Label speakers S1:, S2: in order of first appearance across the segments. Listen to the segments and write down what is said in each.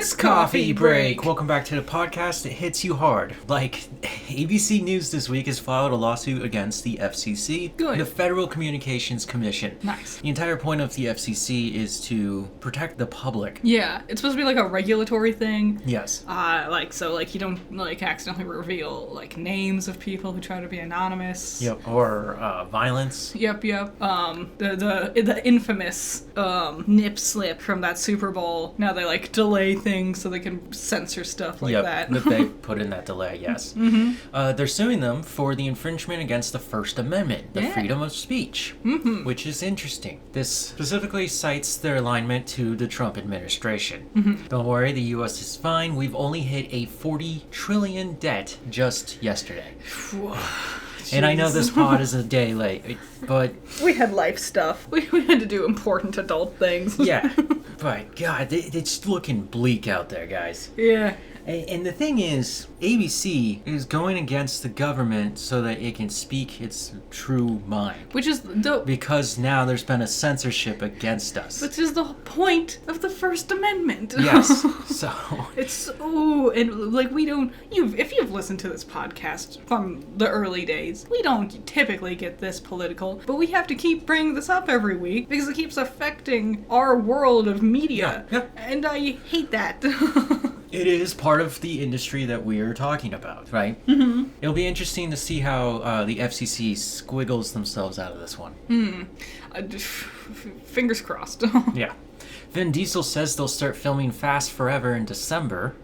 S1: It's Coffee Break. Welcome back to the podcast that hits you hard. Like, ABC News this week has filed a lawsuit against the FCC,
S2: Good.
S1: the Federal Communications Commission.
S2: Nice.
S1: The entire point of the FCC is to protect the public.
S2: Yeah, it's supposed to be like a regulatory thing.
S1: Yes.
S2: So you don't accidentally reveal names of people who try to be anonymous.
S1: Yep. Or violence.
S2: Yep. The infamous nip slip from that Super Bowl. Now they delay things so they can censor stuff like that.
S1: That they put in that delay. Yes.
S2: Mm-hmm.
S1: They're suing them for the infringement against the First Amendment, the freedom of speech, which is interesting. This specifically cites their alignment to the Trump administration. Don't worry, the U.S. is fine. We've only hit a $40 trillion debt just yesterday. And I know this pod is a day late, but...
S2: We had life stuff. We had to do important adult things.
S1: Yeah, but God, it's looking bleak out there, guys.
S2: Yeah.
S1: And the thing is, ABC is going against the government so that it can speak its true mind.
S2: Which is dope.
S1: Because now there's been a censorship against us.
S2: Which is the point of the First Amendment.
S1: Yes. So...
S2: if you've listened to this podcast from the early days, we don't typically get this political, but we have to keep bringing this up every week because it keeps affecting our world of media.
S1: Yeah.
S2: And I hate that.
S1: It is part of the industry that we are talking about, right? Mm-hmm. It'll be interesting to see how the FCC squiggles themselves out of this one.
S2: Fingers crossed.
S1: Yeah. Vin Diesel says they'll start filming Fast Forever in December.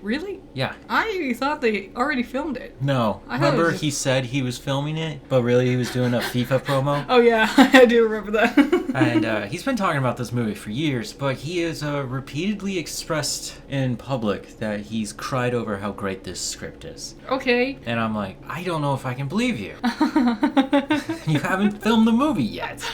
S2: Really?
S1: Yeah.
S2: I thought they already filmed it.
S1: No. Remember he said he was filming it, but really he was doing a FIFA promo?
S2: Oh yeah, I do remember that.
S1: And he's been talking about this movie for years, but he has repeatedly expressed in public that he's cried over how great this script is.
S2: Okay.
S1: And I'm like, I don't know if I can believe you. You haven't filmed the movie yet.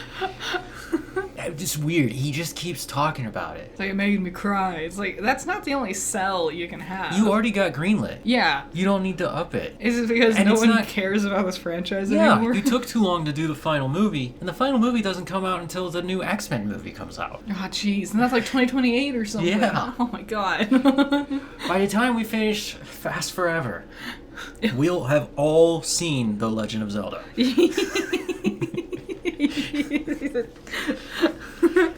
S1: It's just weird. He just keeps talking about it.
S2: It's like, it made me cry. It's like, that's not the only sell you can have.
S1: You already got greenlit.
S2: Yeah.
S1: You don't need to up it.
S2: Is it because no one cares about this franchise anymore?
S1: Yeah, you took too long to do the final movie, and the final movie doesn't come out until the new X-Men movie comes out.
S2: Oh, jeez. And that's like 2028 or something.
S1: Yeah.
S2: Oh, my God.
S1: By the time we finish Fast Forever, we'll have all seen The Legend of Zelda.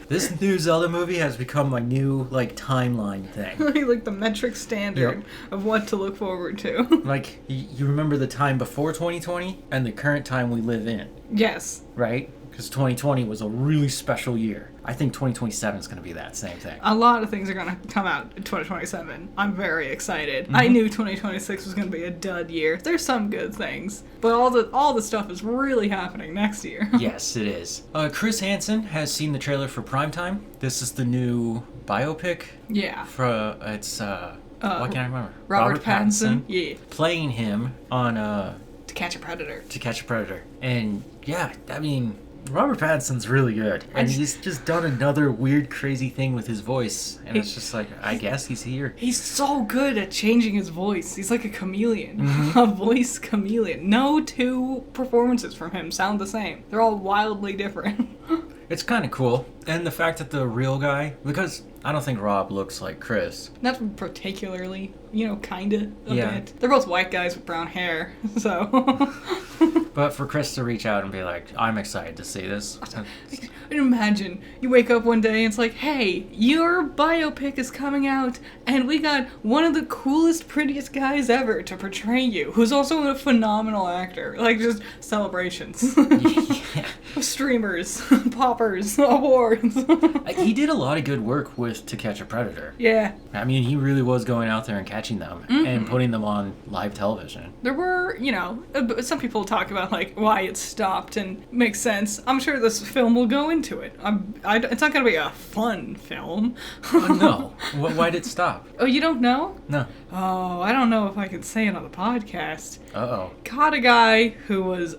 S1: This new Zelda movie has become my new, timeline thing.
S2: Like the metric standard of what to look forward to.
S1: Like, you remember the time before 2020 and the current time we live in.
S2: Yes.
S1: Right? Because 2020 was a really special year. I think 2027 is going to be that same thing.
S2: A lot of things are going to come out in 2027. I'm very excited. I knew 2026 was going to be a dud year. There's some good things, but all the stuff is really happening next year.
S1: Yes, it is. Chris Hansen has seen the trailer for Primetime. This is the new biopic.
S2: Yeah.
S1: What can I remember?
S2: Robert Pattinson. Yeah.
S1: Playing him on
S2: To Catch a Predator.
S1: To Catch a Predator. And yeah, I mean, Robert Pattinson's really good. And he's just done another weird, crazy thing with his voice. And it's just like, I guess he's here.
S2: He's so good at changing his voice. He's like a chameleon. A voice chameleon. No two performances from him sound the same. They're all wildly different.
S1: It's kind of cool. And the fact that the real guy, because I don't think Rob looks like Chris.
S2: Not particularly, kind of a bit. They're both white guys with brown hair, so...
S1: But for Chris to reach out and be like, I'm excited to see this.
S2: Imagine, you wake up one day and it's like, hey, your biopic is coming out, and we got one of the coolest, prettiest guys ever to portray you, who's also a phenomenal actor. Just celebrations.
S1: Yeah.
S2: Streamers, poppers, awards.
S1: He did a lot of good work with To Catch a Predator.
S2: Yeah.
S1: I mean, he really was going out there and catching them and putting them on live television.
S2: There were, some people talk about, why it stopped, and makes sense. I'm sure this film will go into it. It's not going to be a fun film.
S1: No. Why did it stop?
S2: Oh, you don't know?
S1: No.
S2: Oh, I don't know if I can say it on the podcast.
S1: Uh-oh.
S2: Caught a guy who was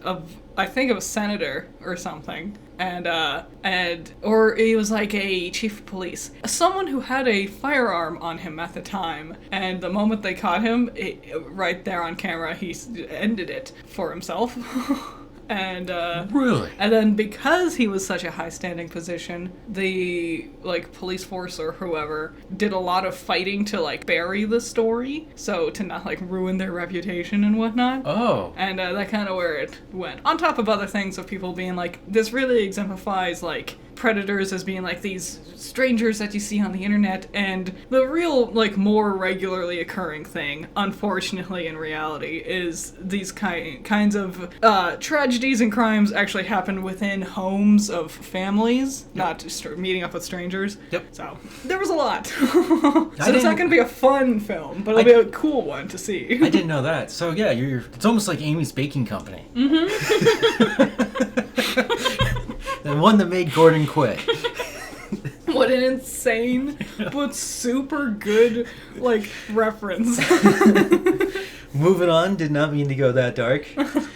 S2: I think it was senator or something, or he was like a chief of police, someone who had a firearm on him at the time, and the moment they caught him, right there on camera, he ended it for himself. And
S1: Really?
S2: and then because he was such a high standing position, the like police force or whoever did a lot of fighting to like bury the story, so to not like ruin their reputation and whatnot.
S1: Oh.
S2: And that kind of where it went. On top of other things of people being like, this really exemplifies like predators as being like these strangers that you see on the internet, and the real like more regularly occurring thing, unfortunately in reality, is these kinds of tragedies and crimes actually happen within homes of families, not just meeting up with strangers.
S1: Yep.
S2: So there was a lot. So it's not going to be a fun film, but it'll be a cool one to see.
S1: I didn't know that. So yeah, it's almost like Amy's Baking Company. The one that made Gordon quit.
S2: What an insane but super good like reference.
S1: Moving on, did not mean to go that dark.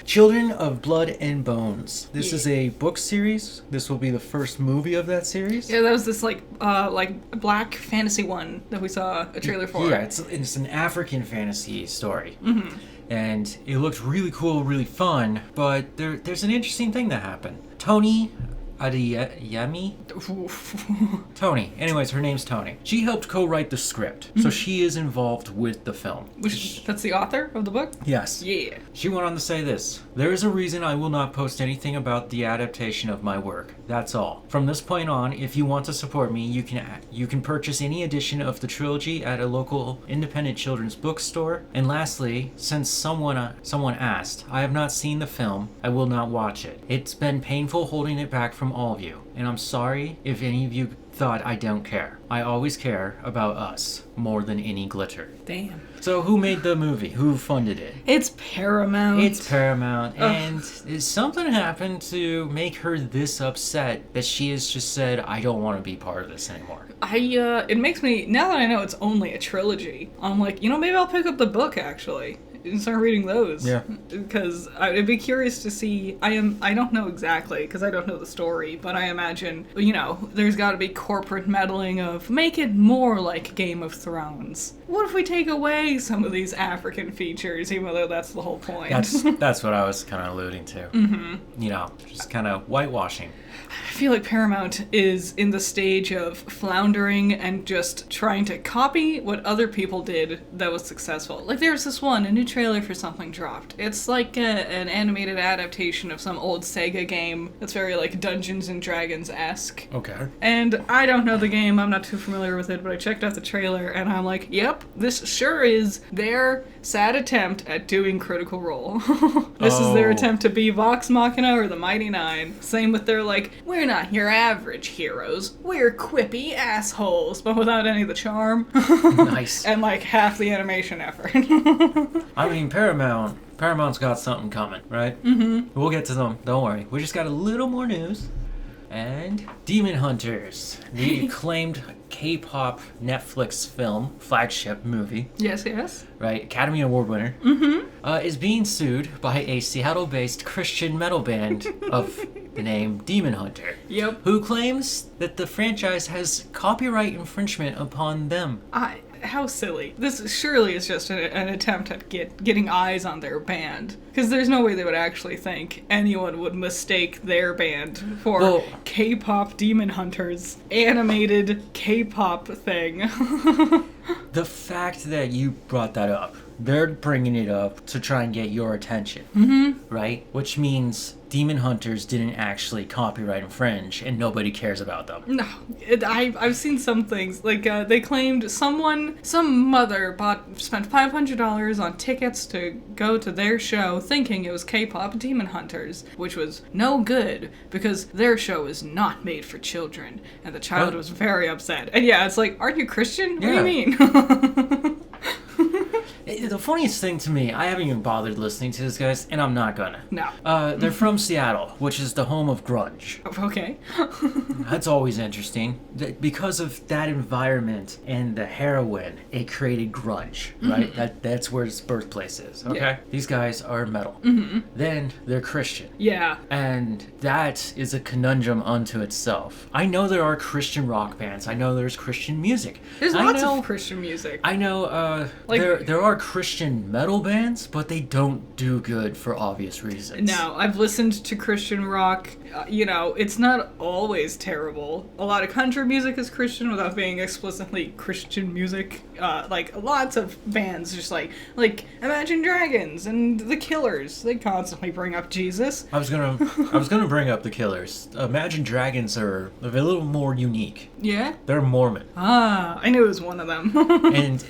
S1: Children of Blood and Bones. This is a book series. This will be the first movie of that series.
S2: Yeah, that was this like black fantasy one that we saw a trailer for.
S1: Yeah, it's an African fantasy story. Mm-hmm. And it looked really cool, really fun, but there's an interesting thing that happened. Tony Adeyemi? Tony. Anyways, her name's Tony. She helped co-write the script, so she is involved with the film.
S2: That's the author of the book?
S1: Yes.
S2: Yeah.
S1: She went on to say this: "There is a reason I will not post anything about the adaptation of my work. That's all. From this point on, if you want to support me, you can purchase any edition of the trilogy at a local independent children's bookstore. And lastly, since someone asked, I have not seen the film. I will not watch it. It's been painful holding it back from all of you, and I'm sorry if any of you thought I don't care. I always care about us more than any glitter."
S2: Damn.
S1: So who made the movie? Who funded it?
S2: It's Paramount.
S1: It's Paramount. And is something happened to make her this upset that she has just said, I don't want to be part of this anymore?
S2: It makes me, now that I know it's only a trilogy, I'm like, maybe I'll pick up the book actually and start reading those.
S1: Yeah.
S2: Because I'd be curious to see, I don't know exactly, because I don't know the story, but I imagine, there's got to be corporate meddling of, make it more like Game of Thrones. What if we take away some of these African features, even though that's the whole point?
S1: That's what I was kind of alluding to. Mm-hmm. Just kind of whitewashing.
S2: I feel like Paramount is in the stage of floundering and just trying to copy what other people did that was successful. Like there's this one, a new trailer for something dropped. It's like an animated adaptation of some old Sega game that's very like Dungeons and Dragons-esque.
S1: Okay.
S2: And I don't know the game, I'm not too familiar with it, but I checked out the trailer and I'm like, yep, this sure is their sad attempt at doing Critical Role. This is their attempt to be Vox Machina or the Mighty Nine. Same with their like, we're not your average heroes, we're quippy assholes, but without any of the charm.
S1: Nice.
S2: And like half the animation effort.
S1: I mean, Paramount's got something coming, right? Mm-hmm. We'll get to them, don't worry. We just got a little more news. And Demon Hunters, the acclaimed K-pop Netflix film, flagship movie.
S2: Yes.
S1: Right, Academy Award winner. Is being sued by a Seattle-based Christian metal band of the name Demon Hunter.
S2: Yep.
S1: Who claims that the franchise has copyright infringement upon them.
S2: How silly. This surely is just an attempt at getting eyes on their band. Because there's no way they would actually think anyone would mistake their band for K-pop Demon Hunters animated K-pop thing.
S1: The fact that you brought that up, they're bringing it up to try and get your attention, right? Which means Demon Hunters didn't actually copyright infringe, and nobody cares about them.
S2: No, I've seen some things, like, they claimed some mother spent $500 on tickets to go to their show thinking it was K-pop Demon Hunters, which was no good, because their show is not made for children, and the child was very upset. And yeah, it's like, aren't you Christian? What do you mean?
S1: The funniest thing to me, I haven't even bothered listening to this, guys, and I'm not gonna.
S2: No.
S1: They're from Seattle, which is the home of grunge.
S2: Okay.
S1: That's always interesting. Because of that environment and the heroin, it created grunge, right? That's where its birthplace is, okay? Yeah. These guys are metal. Then they're Christian.
S2: Yeah.
S1: And that is a conundrum unto itself. I know there are Christian rock bands. I know there's Christian music.
S2: There's lots of Christian music.
S1: I know there are Christian Christian metal bands, but they don't do good for obvious reasons.
S2: No, I've listened to Christian rock. It's not always terrible. A lot of country music is Christian without being explicitly Christian music. Like lots of bands, just like Imagine Dragons and The Killers. They constantly bring up Jesus.
S1: I was gonna bring up The Killers. Imagine Dragons are a little more unique.
S2: Yeah?
S1: They're Mormon.
S2: Ah, I knew it was one of them.
S1: And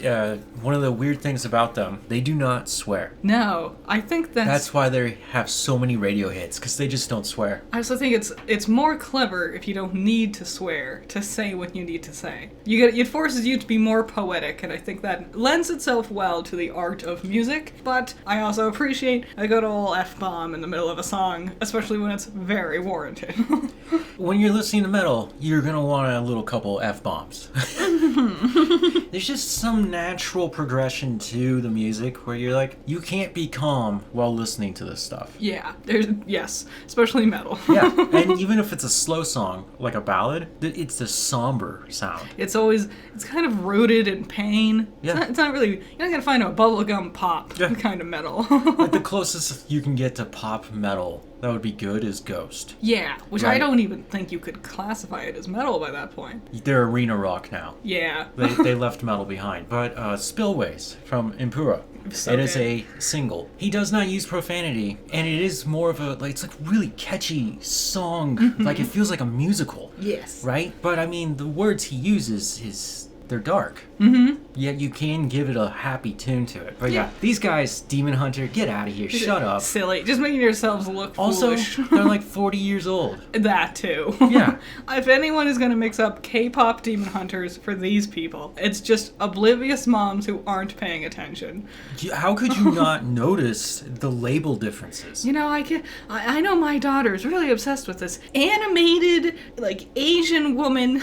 S1: one of the weird things about them, they do not swear.
S2: No, I think
S1: That's why they have so many radio hits, because they just don't swear.
S2: I also think it's more clever if you don't need to swear to say what you need to say. It forces you to be more poetic, and I think that lends itself well to the art of music. But I also appreciate a good old F-bomb in the middle of a song, especially when it's very warranted.
S1: When you're listening to metal, you're gonna want a little couple F-bombs. There's just some natural progression to the music where you're like, you can't be calm while listening to this stuff.
S2: Yeah, yes, especially metal.
S1: Yeah, and even if it's a slow song, like a ballad, it's a somber sound.
S2: It's kind of rooted in pain.
S1: Yeah.
S2: It's not really, you're not gonna find a bubblegum pop kind of metal.
S1: Like the closest you can get to pop metal that would be good is Ghost.
S2: Yeah, which
S1: Right.
S2: I don't even think you could classify it as metal by that point.
S1: They're arena rock now.
S2: Yeah.
S1: They left metal behind. But Spillways from Impura.
S2: So
S1: it is
S2: good.
S1: a single. He does not use profanity, and it is more of it's like really catchy song. Like it feels like a musical.
S2: Yes.
S1: Right? But I mean, the words he uses they're dark. Yet you can give it a happy tune to it. But yeah, these guys, Demon Hunter, get out of here. Shut up.
S2: Silly. Just making yourselves look
S1: Also,
S2: foolish.
S1: they're like 40 years old.
S2: That too.
S1: Yeah.
S2: If anyone is going to mix up K-pop Demon Hunters for these people, it's just oblivious moms who aren't paying attention.
S1: How could you not notice the label differences?
S2: I know my daughter's really obsessed with this animated, like, Asian woman,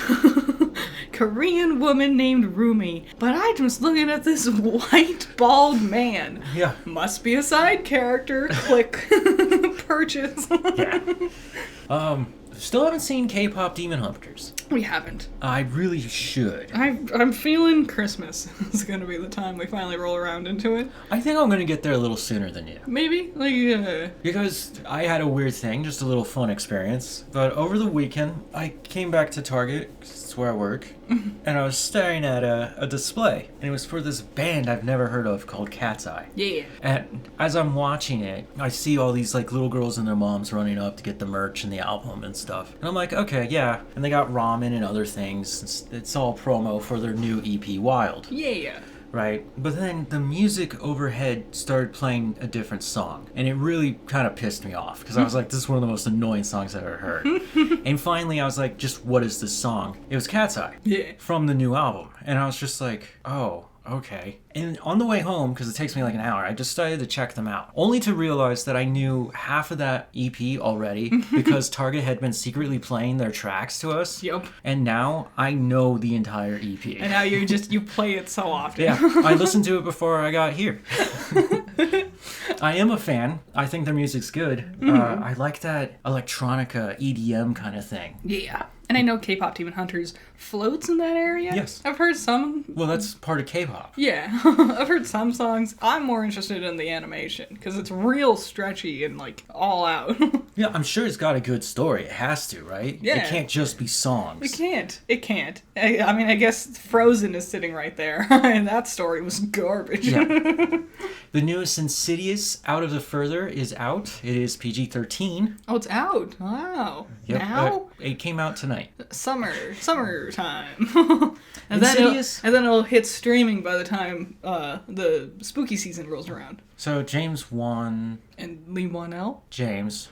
S2: Korean woman named Rumi. But I'm just looking at this white, bald man.
S1: Yeah.
S2: Must be a side character. Click. Purchase.
S1: Yeah. Still haven't seen K-pop Demon Hunters.
S2: We haven't.
S1: I really should.
S2: I'm feeling Christmas is going to be the time we finally roll around into it.
S1: I think I'm going to get there a little sooner than you.
S2: Maybe?
S1: Because I had a weird thing, just a little fun experience. But over the weekend, I came back to Target, 'cause it's where I work, and I was staring at a display. And it was for this band I've never heard of called Cat's Eye.
S2: Yeah.
S1: And as I'm watching it, I see all these like little girls and their moms running up to get the merch and the album and stuff. And I'm like, okay, yeah. And they got ramen and other things. It's all promo for their new EP, Wild.
S2: Yeah.
S1: Right? But then the music overhead started playing a different song. And it really kind of pissed me off. Because I was like, this is one of the most annoying songs I've ever heard. And finally I was like, just what is this song? It was Cat's Eye.
S2: Yeah.
S1: From the new album. And I was just like, oh, okay. And on the way home, because it takes me like an hour, I just started to check them out. Only to realize that I knew half of that EP already because Target had been secretly playing their tracks to us.
S2: Yep.
S1: And now I know the entire EP.
S2: And now you play it so often.
S1: Yeah, I listened to it before I got here. I am a fan. I think their music's good. I like that electronica, EDM kind of thing.
S2: Yeah. And I know K-pop Demon Hunters floats in that area.
S1: Yes.
S2: I've heard some.
S1: Well, that's part of K-pop.
S2: Yeah. I've heard some songs. I'm more interested in the animation because it's real stretchy and like all out.
S1: Yeah, I'm sure it's got a good story. It has to, right?
S2: Yeah.
S1: It can't just be songs.
S2: It can't. I mean, I guess Frozen is sitting right there. And that story was garbage.
S1: Yeah. The newest Insidious, Out of the Further, is out. It is PG-13.
S2: Oh, it's out. Wow.
S1: Yep.
S2: Now?
S1: It came out tonight.
S2: Summertime. and
S1: Insidious?
S2: then it'll hit streaming by the time the spooky season rolls around.
S1: So James Wan...
S2: And Lee Wanell?
S1: James...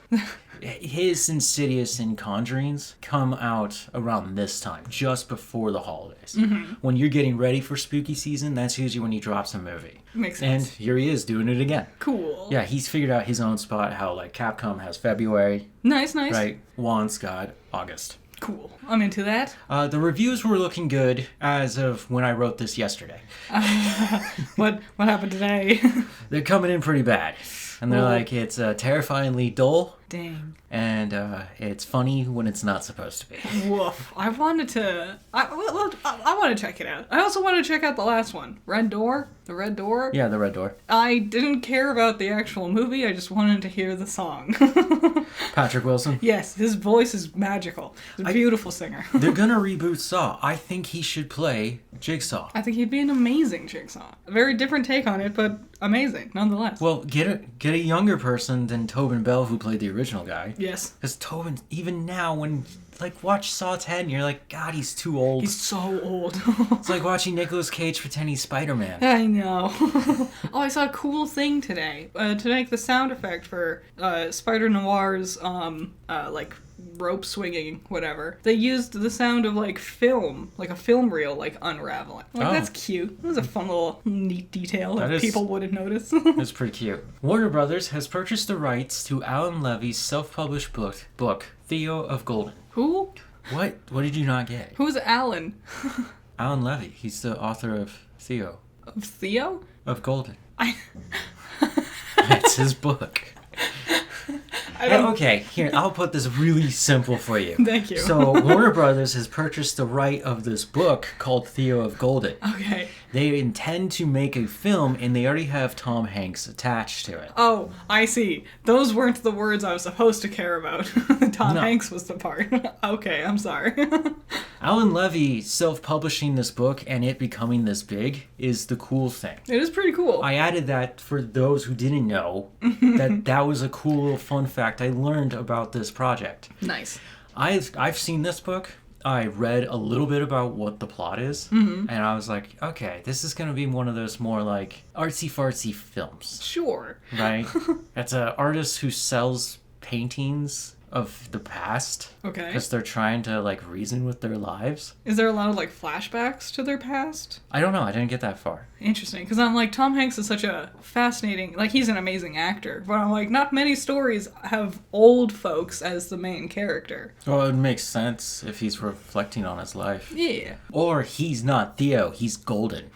S1: his Insidious and Conjurings come out around this time, just before the holidays. Mm-hmm. When you're getting ready for spooky season, that's usually when he drops a movie.
S2: Makes sense.
S1: And here he is doing it again.
S2: Cool.
S1: Yeah, he's figured out his own spot, how like Capcom has February.
S2: Nice.
S1: Right, Wan's got August.
S2: Cool. I'm into that.
S1: The reviews were looking good as of when I wrote this yesterday.
S2: What happened today?
S1: They're coming in pretty bad. And they're like, it's terrifyingly dull.
S2: Dang.
S1: and it's funny when it's not supposed to be.
S2: Woof. I want to check it out. I also want to check out the last one. Red Door? The Red Door?
S1: Yeah, The Red Door.
S2: I didn't care about the actual movie, I just wanted to hear the song.
S1: Patrick Wilson?
S2: Yes, his voice is magical. He's a beautiful singer.
S1: They're gonna reboot Saw. I think he should play Jigsaw.
S2: I think he'd be an amazing Jigsaw. A very different take on it, but amazing, nonetheless.
S1: Well, get a younger person than Tobin Bell, who played the original guy.
S2: Yes.
S1: Because Tobin, even now, when watch Saw 10, you're like, God, he's too old.
S2: He's so old.
S1: It's like watching Nicolas Cage pretend he's Spider-Man.
S2: I know. Oh, I saw a cool thing today. To make the sound effect for Spider Noir's rope swinging, whatever, they used the sound of film, like a film reel, unraveling. That's cute. It was a fun little neat detail that people wouldn't notice.
S1: It's pretty cute. Warner Brothers has purchased the rights to Alan Levy's self-published book Theo of Golden.
S2: Who?
S1: What did you not get?
S2: Who's Alan?
S1: Alan Levy. He's the author of Theo.
S2: Of Theo?
S1: Of Golden. That's his book. Okay, here, I'll put this really simple for you.
S2: Thank you.
S1: So, Warner Brothers has purchased the right of this book called Theo of Golden.
S2: Okay.
S1: They intend to make a film, and they already have Tom Hanks attached to it.
S2: Oh, I see. Those weren't the words I was supposed to care about. Tom Hanks was the part. Okay, I'm sorry.
S1: Alan Levy self-publishing this book and it becoming this big is the cool thing.
S2: It is pretty cool.
S1: I added that for those who didn't know, that was a cool little fun fact I learned about this project.
S2: Nice.
S1: I've seen this book. I read a little bit about what the plot is, and I was like, okay, this is going to be one of those more artsy-fartsy films.
S2: Sure.
S1: Right? It's an artist who sells paintings of the past.
S2: Okay.
S1: Because they're trying to reason with their lives.
S2: Is there a lot of flashbacks to their past?
S1: I don't know. I didn't get that far.
S2: Interesting. Because I'm like, Tom Hanks is such a fascinating, he's an amazing actor. But I'm like, not many stories have old folks as the main character.
S1: Well, it makes sense if he's reflecting on his life.
S2: Yeah.
S1: Or he's not Theo. He's Golden.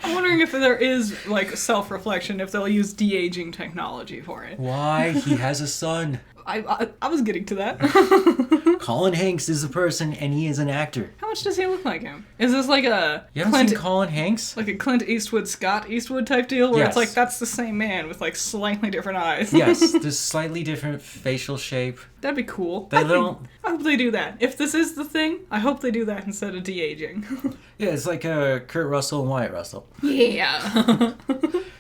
S2: I'm wondering if there is self-reflection, if they'll use de-aging technology for it.
S1: Why? He has a son.
S2: I was getting to that.
S1: Colin Hanks is a person and he is an actor.
S2: How much does he look like him? Is this like a
S1: You haven't seen Colin Hanks?
S2: like a Clint Eastwood, Scott Eastwood type deal where
S1: Yes.
S2: it's that's the same man with slightly different eyes?
S1: Yes, there's slightly different facial shape.
S2: That'd be cool.
S1: They
S2: I
S1: don't.
S2: I hope they do that. If this is the thing, I hope they do that instead of de-aging.
S1: Yeah, it's like Kurt Russell and Wyatt Russell.
S2: Yeah.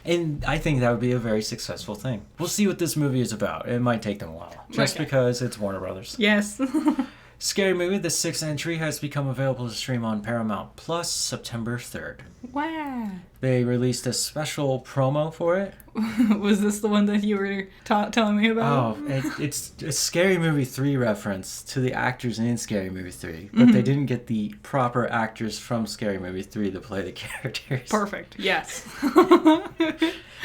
S1: And I think that would be a very successful thing. We'll see what this movie is about. It might take them a while. Just
S2: Okay.
S1: because it's Warner Brothers.
S2: Yes.
S1: Scary Movie, the 6th entry, has become available to stream on PowerOn Plus September 3rd.
S2: Wow.
S1: They released a special promo for it.
S2: Was this the one that you were telling me about?
S1: Oh, it's a Scary Movie 3 reference to the actors in Scary Movie 3, but they didn't get the proper actors from Scary Movie 3 to play the characters.
S2: Perfect. Yes.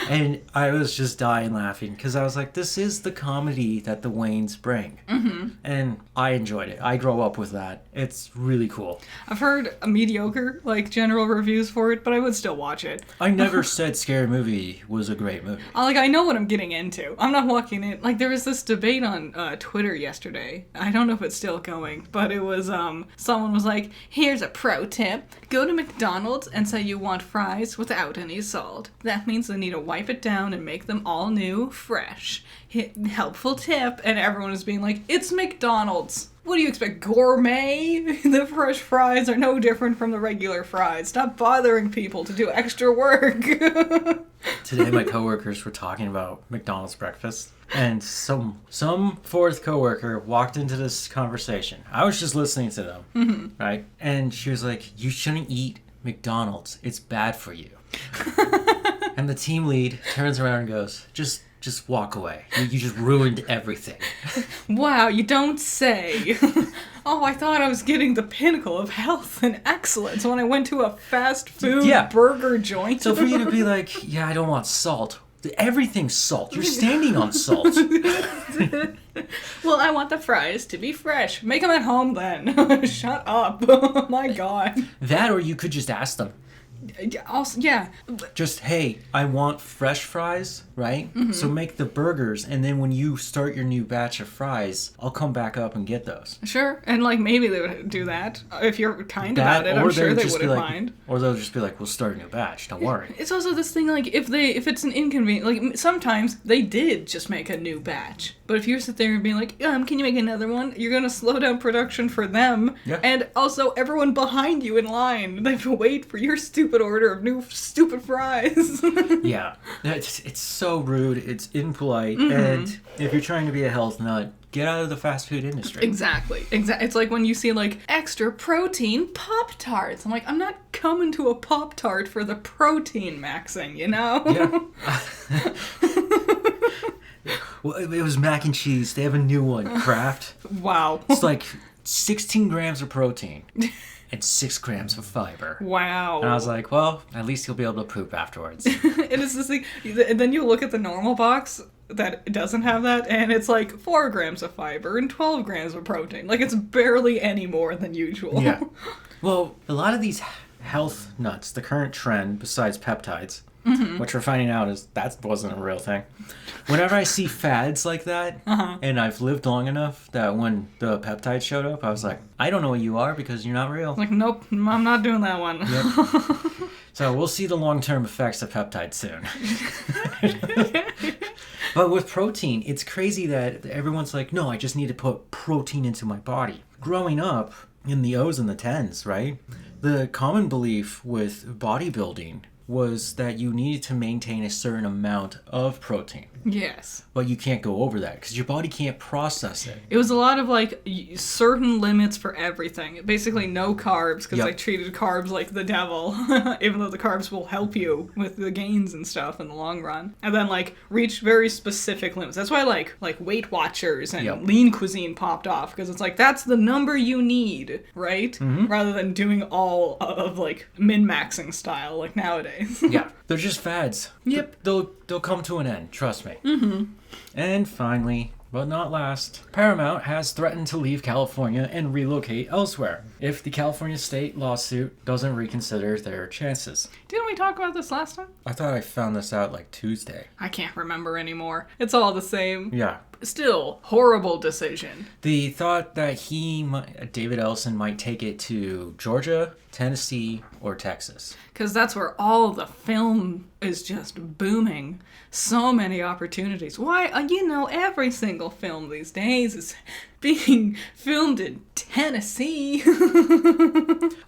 S1: And I was just dying laughing because I was like, this is the comedy that the Wayans bring. Mm-hmm. And I enjoyed it. I grew up with that. It's really cool.
S2: I've heard a mediocre, general reviews for it, but I would still watch it.
S1: I never said Scary Movie was a great movie.
S2: I know what I'm getting into. I'm not walking in. There was this debate on Twitter yesterday. I don't know if it's still going, but it was, someone was like, here's a pro tip. Go to McDonald's and say you want fries without any salt. That means they need to wipe it down and make them all new, fresh. Helpful tip. And everyone is being like, it's McDonald's. What do you expect, gourmet? The fresh fries are no different from the regular fries. Stop bothering people to do extra work.
S1: Today my coworkers were talking about McDonald's breakfast, and some fourth coworker walked into this conversation. I was just listening to them, right? And she was like, you shouldn't eat McDonald's. It's bad for you. And the team lead turns around and goes, just walk away. You just ruined everything.
S2: Wow, you don't say. Oh, I thought I was getting the pinnacle of health and excellence when I went to a fast food burger joint.
S1: So for you to be like, yeah, I don't want salt. Everything's salt. You're standing on salt.
S2: Well, I want the fries to be fresh. Make them at home then. Shut up. Oh my god.
S1: That, or you could just ask them,
S2: Also, yeah.
S1: Just, hey, I want fresh fries, right? So make the burgers, and then when you start your new batch of fries, I'll come back up and get those.
S2: Sure, and like maybe they would do that if you're kind about it. I'm sure they wouldn't mind.
S1: Or they'll just be like, "We'll start a new batch. Don't worry."
S2: It's also this thing like if it's an inconvenience, like sometimes they did just make a new batch, but if you sit there and be like, can you make another one? You're gonna slow down production for them, and also everyone behind you in line. They have to wait for your stupid order of new stupid fries.
S1: Yeah, it's so rude. It's impolite, and if you're trying to be a health nut, get out of the fast food industry.
S2: Exactly. It's like when you see like extra protein Pop-Tarts. I'm like, I'm not coming to a Pop-Tart for the protein maxing, you know?
S1: Yeah. Well, it was mac and cheese. They have a new one, Kraft.
S2: Wow.
S1: It's like 16 grams of protein and 6 grams of fiber.
S2: Wow.
S1: And I was like, well, at least you'll be able to poop afterwards.
S2: It is this thing. And then you look at the normal box that doesn't have that, and it's like 4 grams of fiber and 12 grams of protein. Like, it's barely any more than usual.
S1: Yeah. Well, a lot of these health nuts, the current trend, besides peptides, which we're finding out is that wasn't a real thing. Whenever I see fads like that, and I've lived long enough that when the peptides showed up, I was like, I don't know what you are because you're not real.
S2: Like, nope, I'm not doing that one.
S1: Yep. So we'll see the long-term effects of peptides soon. But with protein, it's crazy that everyone's like, no, I just need to put protein into my body. Growing up in the O's and the 10s, right? The common belief with bodybuilding was that you needed to maintain a certain amount of protein.
S2: Yes.
S1: But you can't go over that because your body can't process it.
S2: It was a lot of like certain limits for everything. Basically no carbs because they treated carbs like the devil, even though the carbs will help you with the gains and stuff in the long run. And then like reach very specific limits. That's why like Weight Watchers and lean cuisine popped off because it's like that's the number you need, right? Rather than doing all of like min-maxing style like nowadays.
S1: Yeah, they're just fads.
S2: Yep.
S1: They'll come to an end, trust me. And finally, but not last, Paramount has threatened to leave California and relocate elsewhere if the California state lawsuit doesn't reconsider their chances.
S2: Didn't we talk about this last time?
S1: I thought I found this out like Tuesday.
S2: I can't remember anymore. It's all the same.
S1: Yeah.
S2: Still, horrible decision.
S1: The thought that David Ellison might take it to Georgia, Tennessee, or Texas.
S2: Because that's where all the film is just booming. So many opportunities. Why, every single film these days is being filmed in Tennessee.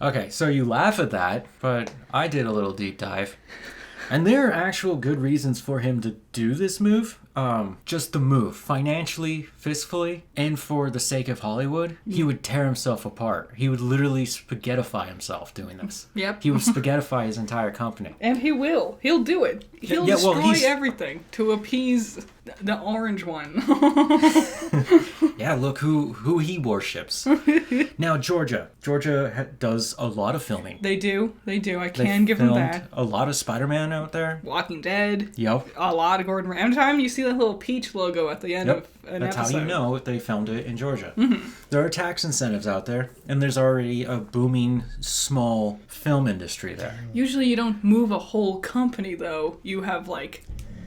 S1: Okay, so you laugh at that, but I did a little deep dive. And there are actual good reasons for him to do this move. Just the move, financially, fiscally, and for the sake of Hollywood, he would tear himself apart. He would literally spaghettify himself doing this.
S2: Yep.
S1: He would spaghettify his entire company.
S2: And he will. He'll do it. He'll destroy everything to appease the orange one.
S1: Yeah, look who he worships. Now, Georgia does a lot of filming.
S2: They do. I can give them that.
S1: A lot of Spider-Man out there.
S2: Walking Dead.
S1: Yep.
S2: A lot of Gordon Ramsay. Every time you see that little peach logo at the end of an
S1: That's
S2: episode.
S1: how you know they filmed it in Georgia. There are tax incentives out there, and there's already a booming small film industry there.
S2: Usually you don't move a whole company, though. You have, like,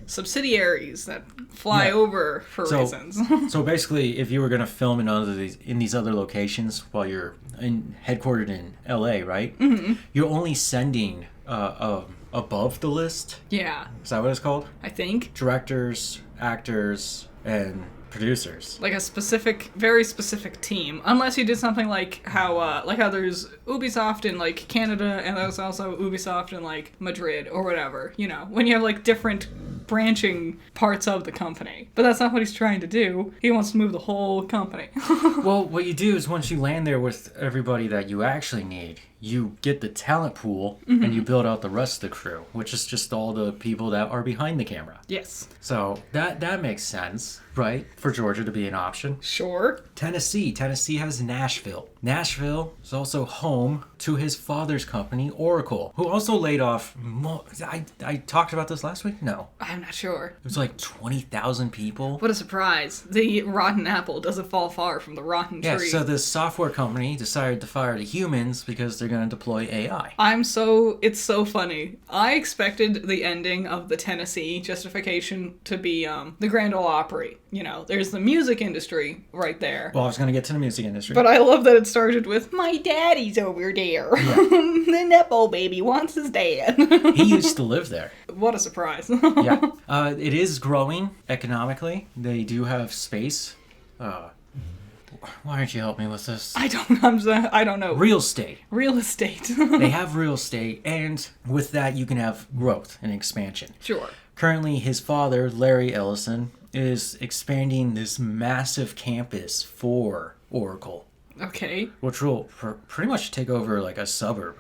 S2: subsidiaries that fly over for reasons.
S1: So basically, if you were going to film in these other locations while you're headquartered in LA, right? You're only sending above the list.
S2: Yeah.
S1: Is that what it's called?
S2: I think.
S1: Directors, actors, and producers.
S2: Like a very specific team. Unless you did something like how there's Ubisoft in like Canada and there's also Ubisoft in like Madrid or whatever. When you have like different branching parts of the company. But that's not what he's trying to do. He wants to move the whole company.
S1: Well, what you do is once you land there with everybody that you actually need, you get the talent pool and you build out the rest of the crew, which is just all the people that are behind the camera.
S2: Yes.
S1: So that makes sense, right? For Georgia to be an option.
S2: Sure.
S1: Tennessee has Nashville. Nashville is also home to his father's company, Oracle, who also laid off... I talked about this last week? No.
S2: I'm not sure.
S1: It was like 20,000 people.
S2: What a surprise. The rotten apple doesn't fall far from the rotten tree.
S1: Yeah, so this software company decided to fire the humans because they're going to deploy AI.
S2: It's so funny. I expected the ending of the Tennessee justification to be the Grand Ole Opry. You know, there's the music industry right there.
S1: Well, I was going to get to the music industry.
S2: But I love that it started with, my daddy's over there. Yeah. The Nepo baby wants his dad.
S1: He used to live there.
S2: What a surprise.
S1: Yeah. It is growing economically. They do have space. Why don't you help me with this?
S2: I don't know.
S1: Real estate.
S2: Real estate.
S1: They have real estate, and with that you can have growth and expansion.
S2: Sure.
S1: Currently, his father, Larry Ellison, is expanding this massive campus for Oracle.
S2: Okay.
S1: Which will pretty much take over like a suburb.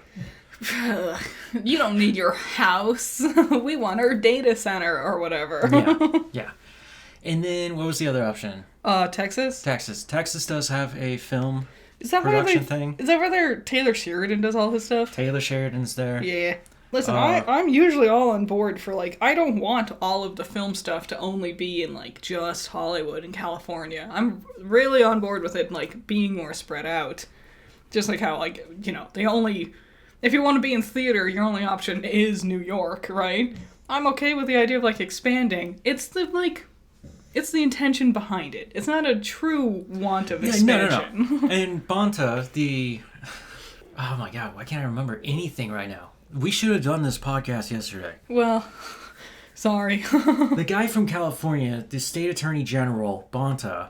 S2: You don't need your house. We want our data center or whatever.
S1: Yeah. And then what was the other option?
S2: Texas?
S1: Texas does have a film
S2: production
S1: thing.
S2: Is that where Taylor Sheridan does all his stuff?
S1: Taylor Sheridan's there.
S2: Yeah. Listen, I'm usually all on board for, like, I don't want all of the film stuff to only be in, like, just Hollywood and California. I'm really on board with it, like, being more spread out. Just like how, like, you know, if you want to be in theater, your only option is New York, right? I'm okay with the idea of, like, expanding. It's the intention behind it. It's not a true want of expansion.
S1: No. And Bonta, oh my god, why can't I remember anything right now? We should have done this podcast yesterday.
S2: Well, sorry.
S1: The guy from California, the state attorney general, Bonta,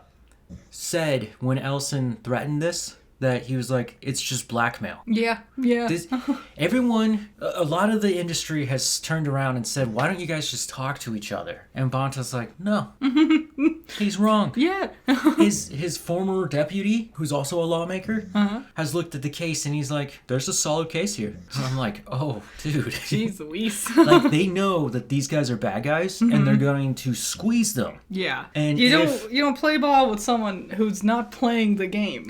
S1: said when Ellison threatened this, that he was like, it's just blackmail.
S2: Yeah.
S1: Everyone, a lot of the industry has turned around and said, why don't you guys just talk to each other? And Bonta's like, no. He's wrong.
S2: Yeah.
S1: His former deputy, who's also a lawmaker, has looked at the case and he's like, there's a solid case here. And I'm like, oh, dude.
S2: Jeez Louise.
S1: Like, they know that these guys are bad guys and they're going to squeeze them.
S2: Yeah.
S1: And
S2: you don't play ball with someone who's not playing the game.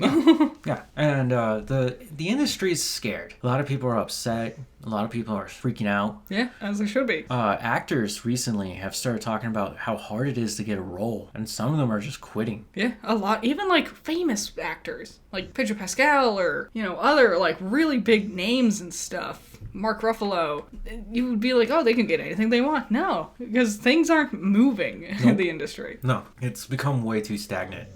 S1: Yeah. And the industry is scared. A lot of people are upset. A lot of people are freaking out.
S2: Yeah, as they should be.
S1: Actors recently have started talking about how hard it is to get a role, and some of them are just quitting.
S2: Yeah, a lot. Even, like, famous actors, like Pedro Pascal or, you know, other, like, really big names and stuff. Mark Ruffalo. You would be like, oh, they can get anything they want. No, because things aren't moving in the industry.
S1: No, it's become way too stagnant.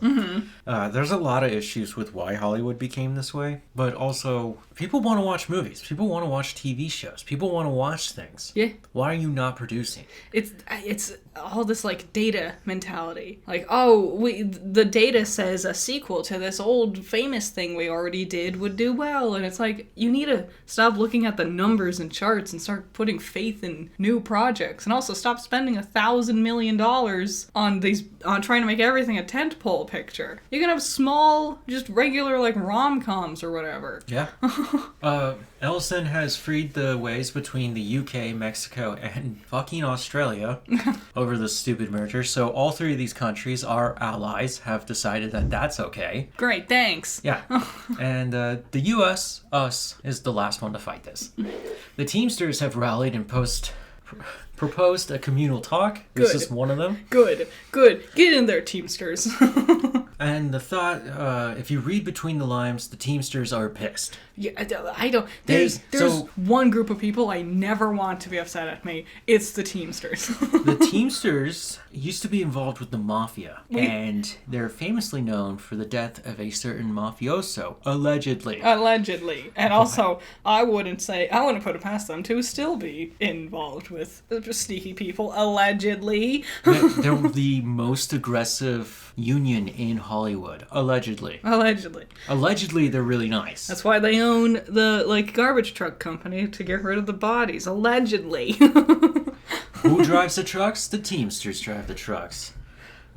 S1: There's a lot of issues with why Hollywood became this way, but also people want to watch movies. People want to watch TV shows. People want to watch things.
S2: Yeah.
S1: Why are you not producing?
S2: It's all this, like, data mentality. Like, oh, the data says a sequel to this old famous thing we already did would do well, and it's like, you need to stop looking at the numbers and charts and start putting faith in new projects, and also stop spending $1,000 million on trying to make everything a tentpole picture. You can have small, just regular, like, rom-coms or whatever.
S1: Yeah. Ellison has freed the ways between the UK, Mexico, and fucking Australia over this stupid merger. So all three of these countries, our allies, have decided that that's okay.
S2: Great, thanks.
S1: Yeah. And the US, us, is the last one to fight this. The Teamsters have rallied and proposed a communal talk.
S2: Good.
S1: This is one of them.
S2: Good. Get in there, Teamsters.
S1: And the thought, if you read between the lines, the Teamsters are pissed.
S2: Yeah, I don't. There's one group of people I never want to be upset at me. It's the Teamsters.
S1: The Teamsters used to be involved with the mafia, and they're famously known for the death of a certain mafioso, allegedly.
S2: And also, I wouldn't put it past them to still be involved with sneaky people, allegedly.
S1: They're the most aggressive union in Hollywood, allegedly. Allegedly, they're really nice.
S2: That's why they own the, like, garbage truck company to get rid of the bodies, allegedly.
S1: Who drives the trucks? The Teamsters drive the trucks.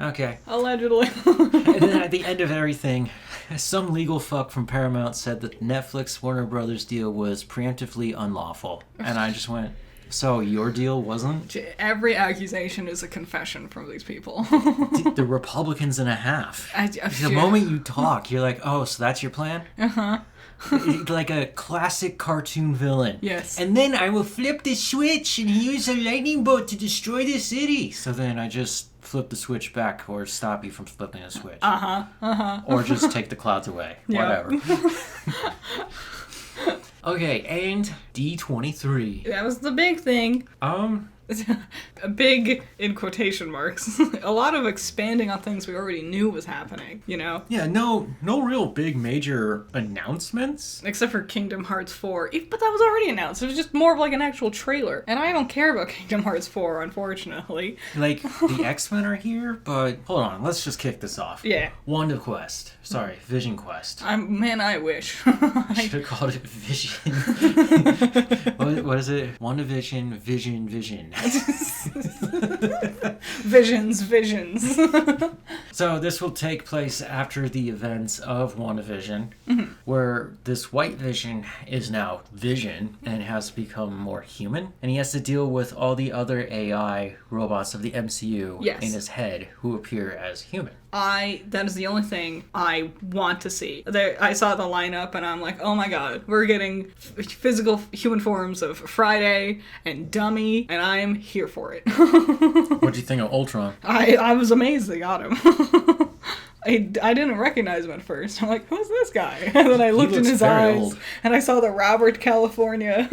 S1: Okay.
S2: Allegedly.
S1: And then at the end of everything, some legal fuck from Paramount said that the Netflix Warner Brothers deal was preemptively unlawful. And I just went, So your deal wasn't?
S2: Every accusation is a confession from these people.
S1: The Republicans and a half. The moment you talk, you're like, oh, so that's your plan?
S2: Uh-huh.
S1: Like a classic cartoon villain.
S2: Yes.
S1: And then I will flip the switch and use a lightning bolt to destroy the city. So then I just flip the switch back or stop you from flipping the switch. Or just take the clouds away.
S2: Yep.
S1: Whatever. Okay, and D23.
S2: That was the big thing. A big, in quotation marks, a lot of expanding on things we already knew was happening, you know?
S1: Yeah, no real big major announcements.
S2: Except for Kingdom Hearts 4. But that was already announced. It was just more of like an actual trailer. And I don't care about Kingdom Hearts 4, unfortunately.
S1: Like, the X-Men are here, but hold on, let's just kick this off.
S2: Yeah.
S1: Vision Quest.
S2: I wish.
S1: I should have called it Vision. What is it? WandaVision, Vision.
S2: Visions.
S1: So this will take place after the events of WandaVision, where this white Vision is now Vision and has become more human, and he has to deal with all the other AI robots of the MCU in his head who appear as human.
S2: That is the only thing I want to see. I saw the lineup and I'm like, oh my god, we're getting physical human forms of Friday and Dummy, and I'm here for it.
S1: What do you think of Ultron?
S2: I was amazed they got him. I didn't recognize him at first. I'm like, who's this guy? And then I looked in his eyes old. And I saw the Robert California.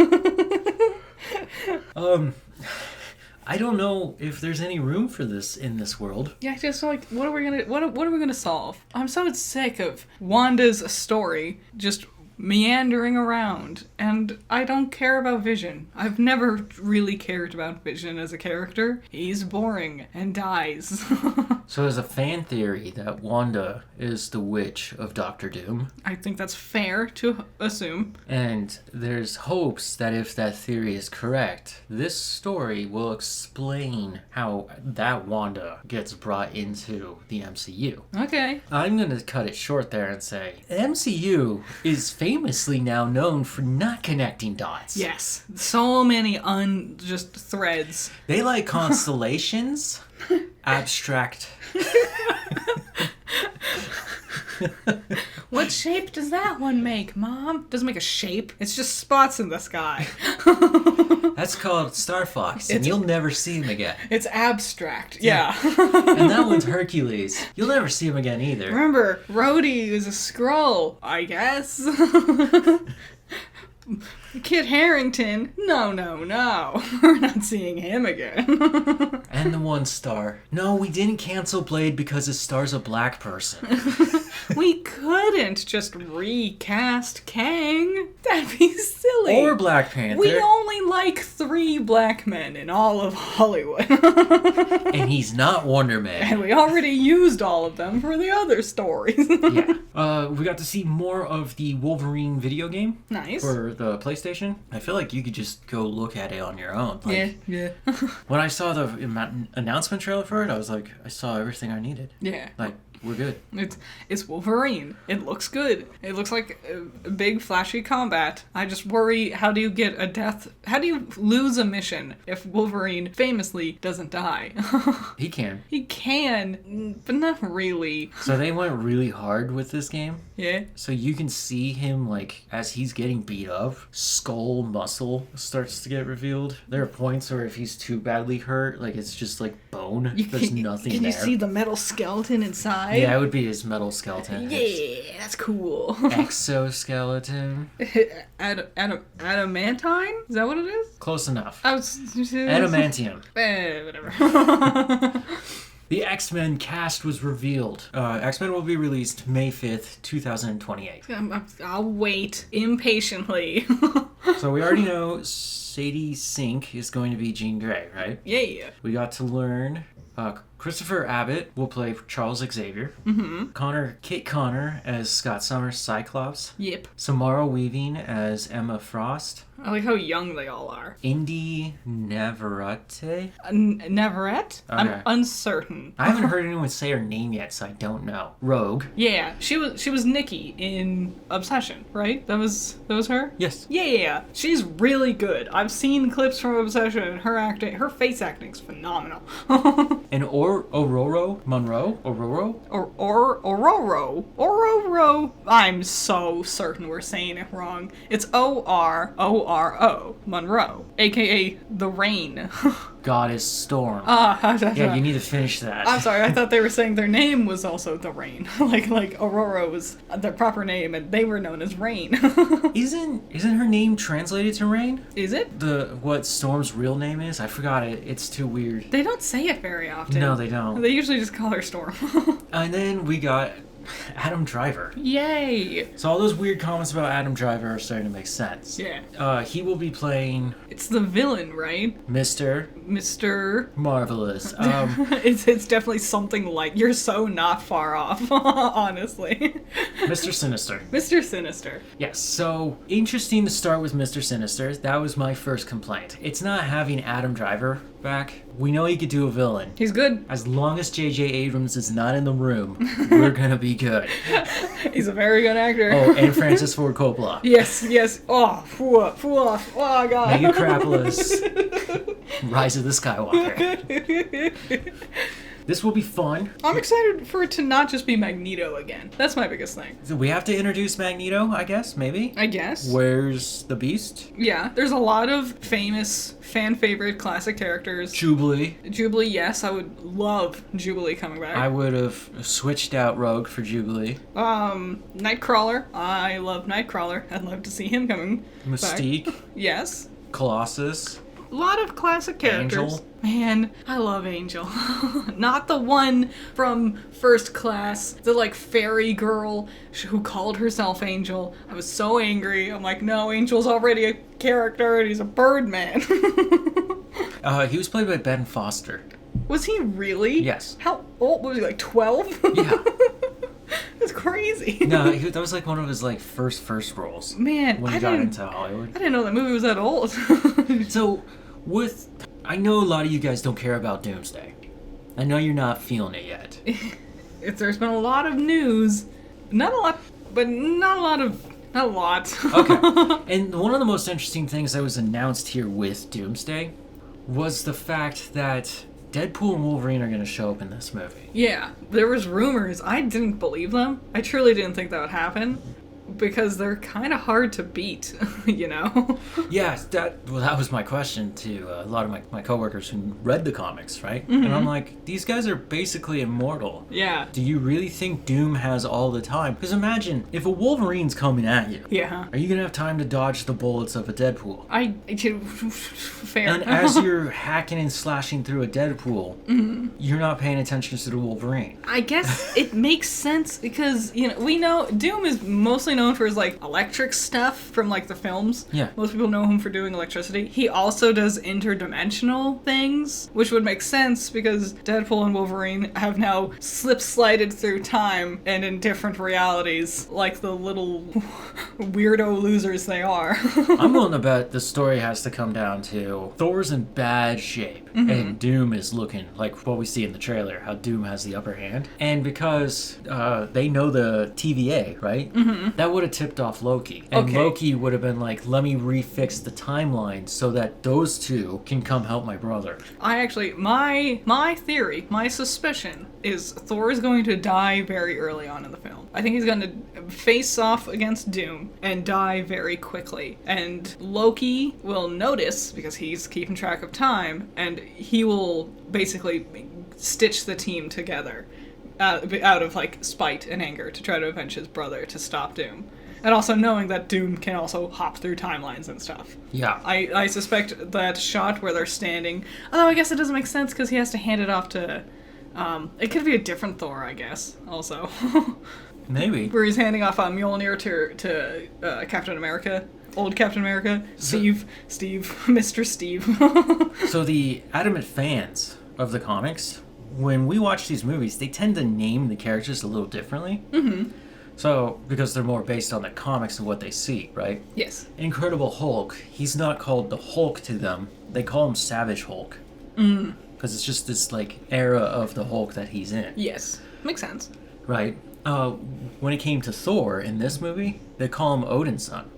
S1: I don't know if there's any room for this in this world.
S2: Yeah, just like, what are we gonna solve? I'm so sick of Wanda's story just meandering around, and I don't care about Vision. I've never really cared about Vision as a character. He's boring and dies.
S1: So there's a fan theory that Wanda is the witch of Dr.Doom.
S2: I think that's fair to assume.
S1: And there's hopes that if that theory is correct, this story will explain how that Wanda gets brought into the MCU.
S2: Okay.
S1: I'm going to cut it short there and say, MCU is famously now known for not connecting dots.
S2: Yes. So many just threads.
S1: They like constellations, abstract.
S2: What shape does that one make, Mom? Doesn't make a shape. It's just spots in the sky.
S1: That's called Star Fox, and you'll never see him again.
S2: It's abstract. Yeah.
S1: And that one's Hercules. You'll never see him again either.
S2: Remember, Rhodey is a Skrull, I guess. Kit Harington, no. We're not seeing him again.
S1: And the one star. No, we didn't cancel Blade because his star's a black person.
S2: We couldn't just recast Kang. That'd be silly.
S1: Or Black Panther.
S2: We only like 3 black men in all of Hollywood.
S1: And he's not Wonder Man.
S2: And we already used all of them for the other stories.
S1: Yeah. We got to see more of the Wolverine video game.
S2: Nice.
S1: For the PlayStation. I feel like you could just go look at it on your own. Like,
S2: yeah.
S1: When I saw the announcement trailer for it, I was like, I saw everything I needed.
S2: Yeah.
S1: Like, we're good.
S2: It's Wolverine. It looks good. It looks like a big flashy combat. I just worry, how do you lose a mission if Wolverine famously doesn't die?
S1: He can.
S2: He can, but not really.
S1: So they went really hard with this game.
S2: Yeah.
S1: So you can see him, like, as he's getting beat up, skull muscle starts to get revealed. There are points where if he's too badly hurt, like, it's just like bone. There's nothing there.
S2: Can you see the metal skeleton inside?
S1: Yeah, it would be his metal skeleton.
S2: Yeah, that's cool.
S1: Exoskeleton.
S2: Adamantine? Is that what it is?
S1: Close enough.
S2: Adamantium.
S1: Whatever. The X-Men cast was revealed. X-Men will be released May 5th, 2028.
S2: I'll wait impatiently.
S1: So we already know Sadie Sink is going to be Jean Grey, right?
S2: Yeah.
S1: We got to learn Christopher Abbott will play Charles Xavier. Kate Connor as Scott Summers Cyclops.
S2: Yep.
S1: Samara Weaving as Emma Frost.
S2: I like how young they all are.
S1: Indy Navarrete?
S2: Navarrete?
S1: Okay.
S2: I'm uncertain.
S1: I haven't heard anyone say her name yet, so I don't know. Rogue.
S2: Yeah, she was Nikki in Obsession, right? That was her?
S1: Yes.
S2: Yeah. She's really good. I've seen clips from Obsession and her face acting's phenomenal.
S1: And Ororo Monroe?
S2: Ororo. I'm so certain we're saying it wrong. It's Ororo Monroe, aka the Rain.
S1: Goddess Storm.
S2: Yeah,
S1: you need to finish that.
S2: I'm sorry, I thought they were saying their name was also the Rain. like Aurora was their proper name and they were known as Rain.
S1: Isn't her name translated to Rain?
S2: Is it?
S1: What Storm's real name is? I forgot it. It's too weird.
S2: They don't say it very often.
S1: No, they don't.
S2: They usually just call her Storm.
S1: And then we got Adam Driver.
S2: Yay!
S1: So all those weird comments about Adam Driver are starting to make sense.
S2: Yeah.
S1: He will be playing...
S2: It's the villain, right?
S1: Mr. Marvelous.
S2: It's definitely something like... You're so not far off, honestly.
S1: Mr. Sinister.
S2: Mr. Sinister.
S1: Yes, so interesting to start with Mr. Sinister. That was my first complaint. It's not having Adam Driver back. We know he could do a villain.
S2: He's good.
S1: As long as J.J. Abrams is not in the room, we're gonna be good.
S2: He's a very good actor.
S1: Oh, and Francis Ford Coppola.
S2: Yes. Oh, God.
S1: Megatropolis. Rise of the Skywalker. This will be fun.
S2: I'm excited for it to not just be Magneto again. That's my biggest thing.
S1: So we have to introduce Magneto, I guess, maybe?
S2: I guess.
S1: Where's the Beast?
S2: Yeah, there's a lot of famous, fan-favorite classic characters.
S1: Jubilee,
S2: yes, I would love Jubilee coming back.
S1: I would have switched out Rogue for Jubilee.
S2: Nightcrawler. I love Nightcrawler. I'd love to see him coming
S1: Mystique.
S2: back. Yes.
S1: Colossus.
S2: A lot of classic characters.
S1: Angel.
S2: Man, I love Angel. Not the one from First Class, the fairy girl who called herself Angel. I was so angry. I'm like, no, Angel's already a character and he's a bird man.
S1: He was played by Ben Foster.
S2: Was he really?
S1: Yes.
S2: How old was he? 12?
S1: Yeah.
S2: That's crazy.
S1: No, that was one of his first roles.
S2: Man,
S1: when he got into Hollywood.
S2: I didn't know that movie was that old.
S1: So, I know a lot of you guys don't care about Doomsday. I know you're not feeling it yet.
S2: There's been a lot of news. Not a lot, but not a lot.
S1: Okay. And one of the most interesting things that was announced here with Doomsday was the fact that Deadpool and Wolverine are going to show up in this movie.
S2: Yeah, there was rumors. I didn't believe them. I truly didn't think that would happen. Because they're kind of hard to beat, you know?
S1: Yeah, that was my question to a lot of my coworkers who read the comics, right?
S2: Mm-hmm.
S1: And I'm like, these guys are basically immortal.
S2: Yeah.
S1: Do you really think Doom has all the time? Because imagine, if a Wolverine's coming at you,
S2: yeah,
S1: are you going to have time to dodge the bullets of a Deadpool?
S2: Fair.
S1: And as you're hacking and slashing through a Deadpool, mm-hmm. you're not paying attention to the Wolverine.
S2: I guess it makes sense because, we know Doom is mostly known for his electric stuff from the films.
S1: Yeah.
S2: Most people know him for doing electricity. He also does interdimensional things, which would make sense because Deadpool and Wolverine have now slided through time and in different realities, like the little weirdo losers they are.
S1: I'm willing to bet the story has to come down to Thor's in bad shape, mm-hmm. and Doom is looking like what we see in the trailer, how Doom has the upper hand. And because they know the TVA, right? Mm-hmm. That would have tipped off Loki. And okay. Loki would have been like, let me refix the timeline so that those two can come help my brother.
S2: My theory, my suspicion is Thor is going to die very early on in the film. I think he's going to face off against Doom and die very quickly. And Loki will notice, because he's keeping track of time, and he will basically stitch the team together out of spite and anger to try to avenge his brother to stop Doom. And also knowing that Doom can also hop through timelines and stuff.
S1: Yeah.
S2: I suspect that shot where they're standing, although I guess it doesn't make sense because he has to hand it off to, it could be a different Thor, I guess, also.
S1: Maybe.
S2: Where he's handing off Mjolnir to Captain America. Old Captain America. Mr. Steve.
S1: So the adamant fans of the comics when we watch these movies, they tend to name the characters a little differently.
S2: Mm-hmm.
S1: So, because they're more based on the comics and what they see, right?
S2: Yes.
S1: Incredible Hulk, he's not called the Hulk to them. They call him Savage Hulk.
S2: Mm.
S1: Because it's just this, like, era of the Hulk that he's in.
S2: Yes. Makes sense.
S1: Right? When it came to Thor in this movie, they call him Odin's son.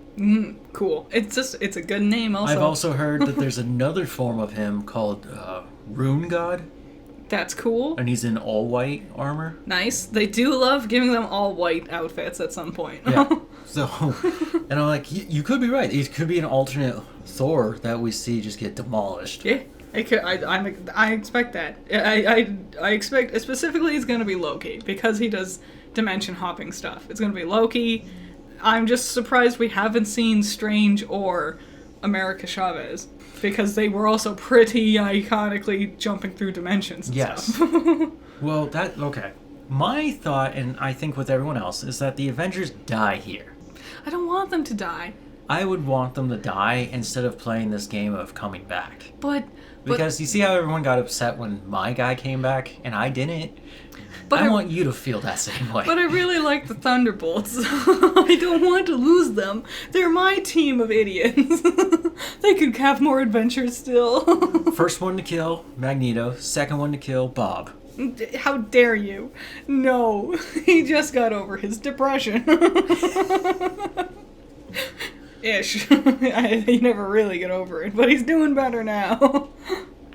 S2: Cool. It's a good name also.
S1: I've also heard that there's another form of him called Rune God.
S2: That's cool.
S1: And he's in all white armor.
S2: Nice. They do love giving them all white outfits at some point.
S1: Yeah. So, and I'm like, you could be right. It could be an alternate Thor that we see just get demolished.
S2: Yeah. I expect that. I expect specifically it's going to be Loki because he does dimension hopping stuff. It's going to be Loki. I'm just surprised we haven't seen Strange or America Chavez because they were also pretty iconically jumping through dimensions and
S1: yes.
S2: stuff.
S1: Well, okay. My thought, and I think with everyone else, is that the Avengers die here.
S2: I don't want them to die.
S1: I would want them to die instead of playing this game of coming back.
S2: But
S1: you see how everyone got upset when my guy came back and I didn't?
S2: But
S1: I want you to feel that same way.
S2: But I really like the Thunderbolts. I don't want to lose them. They're my team of idiots. They could have more adventures still.
S1: First one to kill, Magneto. Second one to kill, Bob.
S2: How dare you? No, he just got over his depression. Ish. He never really got over it, but he's doing better now.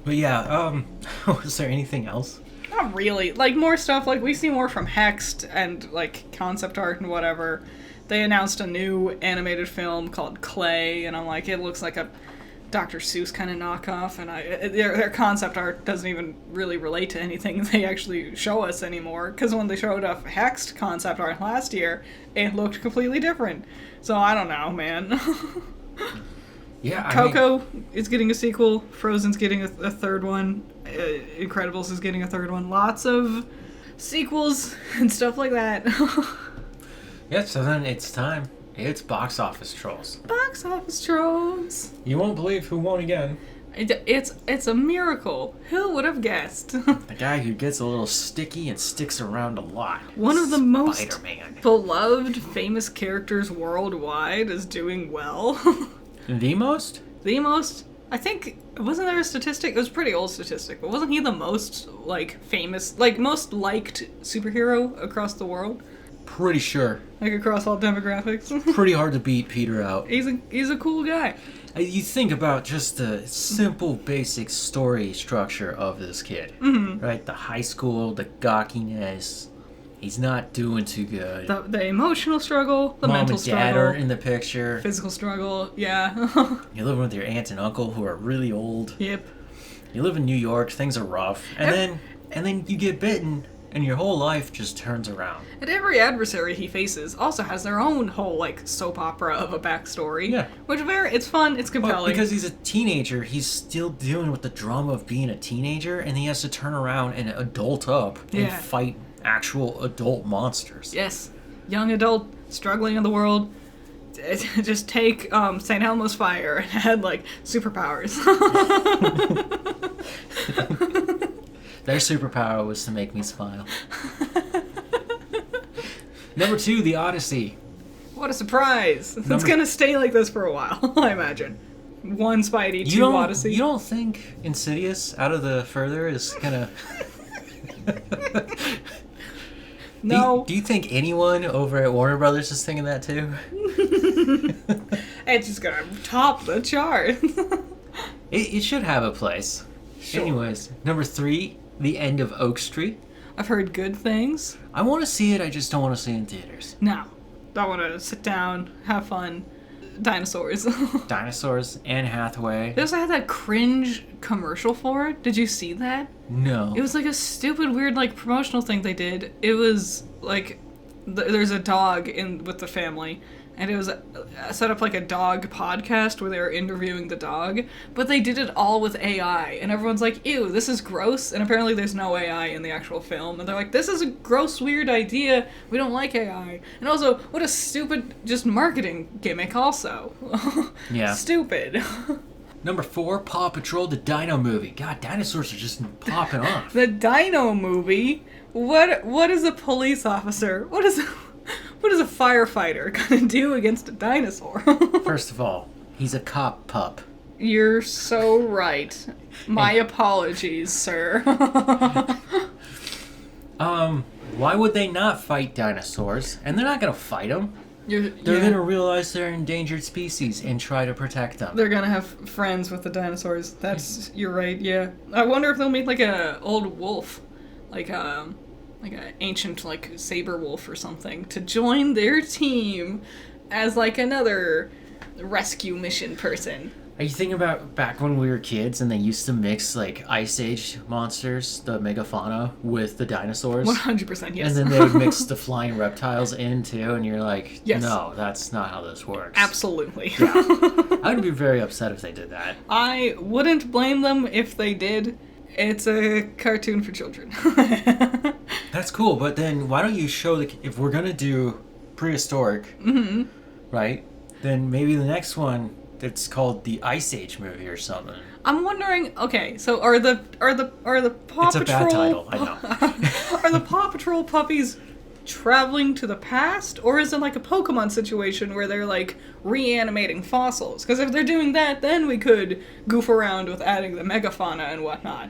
S1: But yeah, was there anything else?
S2: Not really. Like, more stuff. Like, we see more from Hexed and, like, concept art and whatever. They announced a new animated film called Clay, and I'm like, it looks like a Dr. Seuss kind of knockoff, and their concept art doesn't even really relate to anything they actually show us anymore, because when they showed up Hexed concept art last year, it looked completely different. So I don't know, man.
S1: Yeah,
S2: Coco is getting a sequel. Frozen's getting a third one. Incredibles is getting a third one. Lots of sequels and stuff like that.
S1: Yeah, so then it's time. It's box office trolls.
S2: Box office trolls.
S1: You won't believe who won again.
S2: It's a miracle. Who would have guessed?
S1: The guy who gets a little sticky and sticks around a lot.
S2: One of the most
S1: Spider-Man.
S2: beloved, famous characters worldwide is doing well.
S1: The most?
S2: The most? I think, wasn't there a statistic? It was a pretty old statistic, but wasn't he the most, like, famous, like, most liked superhero across the world?
S1: Pretty sure.
S2: Like, across all demographics?
S1: Pretty hard to beat Peter out.
S2: He's a cool guy.
S1: You think about just the simple, basic story structure of this kid. Mm-hmm. Right? The high school, the gawkiness. He's not doing too good.
S2: The emotional struggle, the
S1: Mom
S2: mental
S1: and Dad
S2: struggle.
S1: are in the picture.
S2: Physical struggle, yeah.
S1: You're living with your aunt and uncle who are really old.
S2: Yep.
S1: You live in New York, things are rough. And then you get bitten, and your whole life just turns around.
S2: And every adversary he faces also has their own whole, like, soap opera of a backstory.
S1: Yeah.
S2: Which, it's fun, it's compelling.
S1: Well, because he's a teenager, he's still dealing with the drama of being a teenager, and he has to turn around and adult up and fight actual adult monsters.
S2: Yes. Young adult, struggling in the world. Just take St. Elmo's Fire and had, like, superpowers.
S1: Their superpower was to make me smile. Number 2, The Odyssey.
S2: What a surprise. It's gonna stay like this for a while, I imagine. 1 Spidey, 2 Odyssey.
S1: You don't think Insidious, Out of the Further, is gonna...
S2: No.
S1: Do you think anyone over at Warner Brothers is thinking that too?
S2: It's just gonna top the chart.
S1: It should have a place. Sure. Anyways, number 3, The End of Oak Street.
S2: I've heard good things.
S1: I want to see it, I just don't want to see it in theaters.
S2: No. I want to sit down, have fun. Dinosaurs.
S1: Dinosaurs, Anne Hathaway.
S2: They also had that cringe commercial for it. Did you see that?
S1: No.
S2: It was like a stupid, weird, like, promotional thing they did. It was, like, there's a dog with the family, and it was set up like a dog podcast where they were interviewing the dog, but they did it all with AI, and everyone's like, ew, this is gross, and apparently there's no AI in the actual film, and they're like, this is a gross, weird idea, we don't like AI. And also, what a stupid, just marketing gimmick also.
S1: Yeah.
S2: Stupid.
S1: Number 4, Paw Patrol, the Dino movie. God, dinosaurs are just popping off.
S2: The Dino movie? What is a police officer? What is a firefighter gonna do against a dinosaur?
S1: First of all, he's a cop pup.
S2: You're so right. My apologies, sir.
S1: Why would they not fight dinosaurs? And they're not gonna fight them. They're gonna realize they're an endangered species and try to protect them.
S2: They're gonna have friends with the dinosaurs. You're right. Yeah. I wonder if they'll make like a old wolf, like a ancient like saber wolf or something, to join their team as like another rescue mission person.
S1: Are you thinking about back when we were kids and they used to mix like Ice Age monsters, the megafauna, with the dinosaurs?
S2: 100%, yes.
S1: And then they would mix the flying reptiles in too, and you're like,
S2: yes.
S1: No, that's not how this works.
S2: Absolutely.
S1: Yeah. I would be very upset if they did that.
S2: I wouldn't blame them if they did. It's a cartoon for children.
S1: That's cool, but then why don't you show if we're gonna do prehistoric, right? Then maybe the next one that's called the Ice Age movie or something.
S2: I'm wondering. Okay, so are the Paw Patrol?
S1: It's a bad title, I know.
S2: Are the Paw Patrol puppies traveling to the past, or is it like a Pokemon situation where they're like reanimating fossils? Because if they're doing that, then we could goof around with adding the megafauna and whatnot.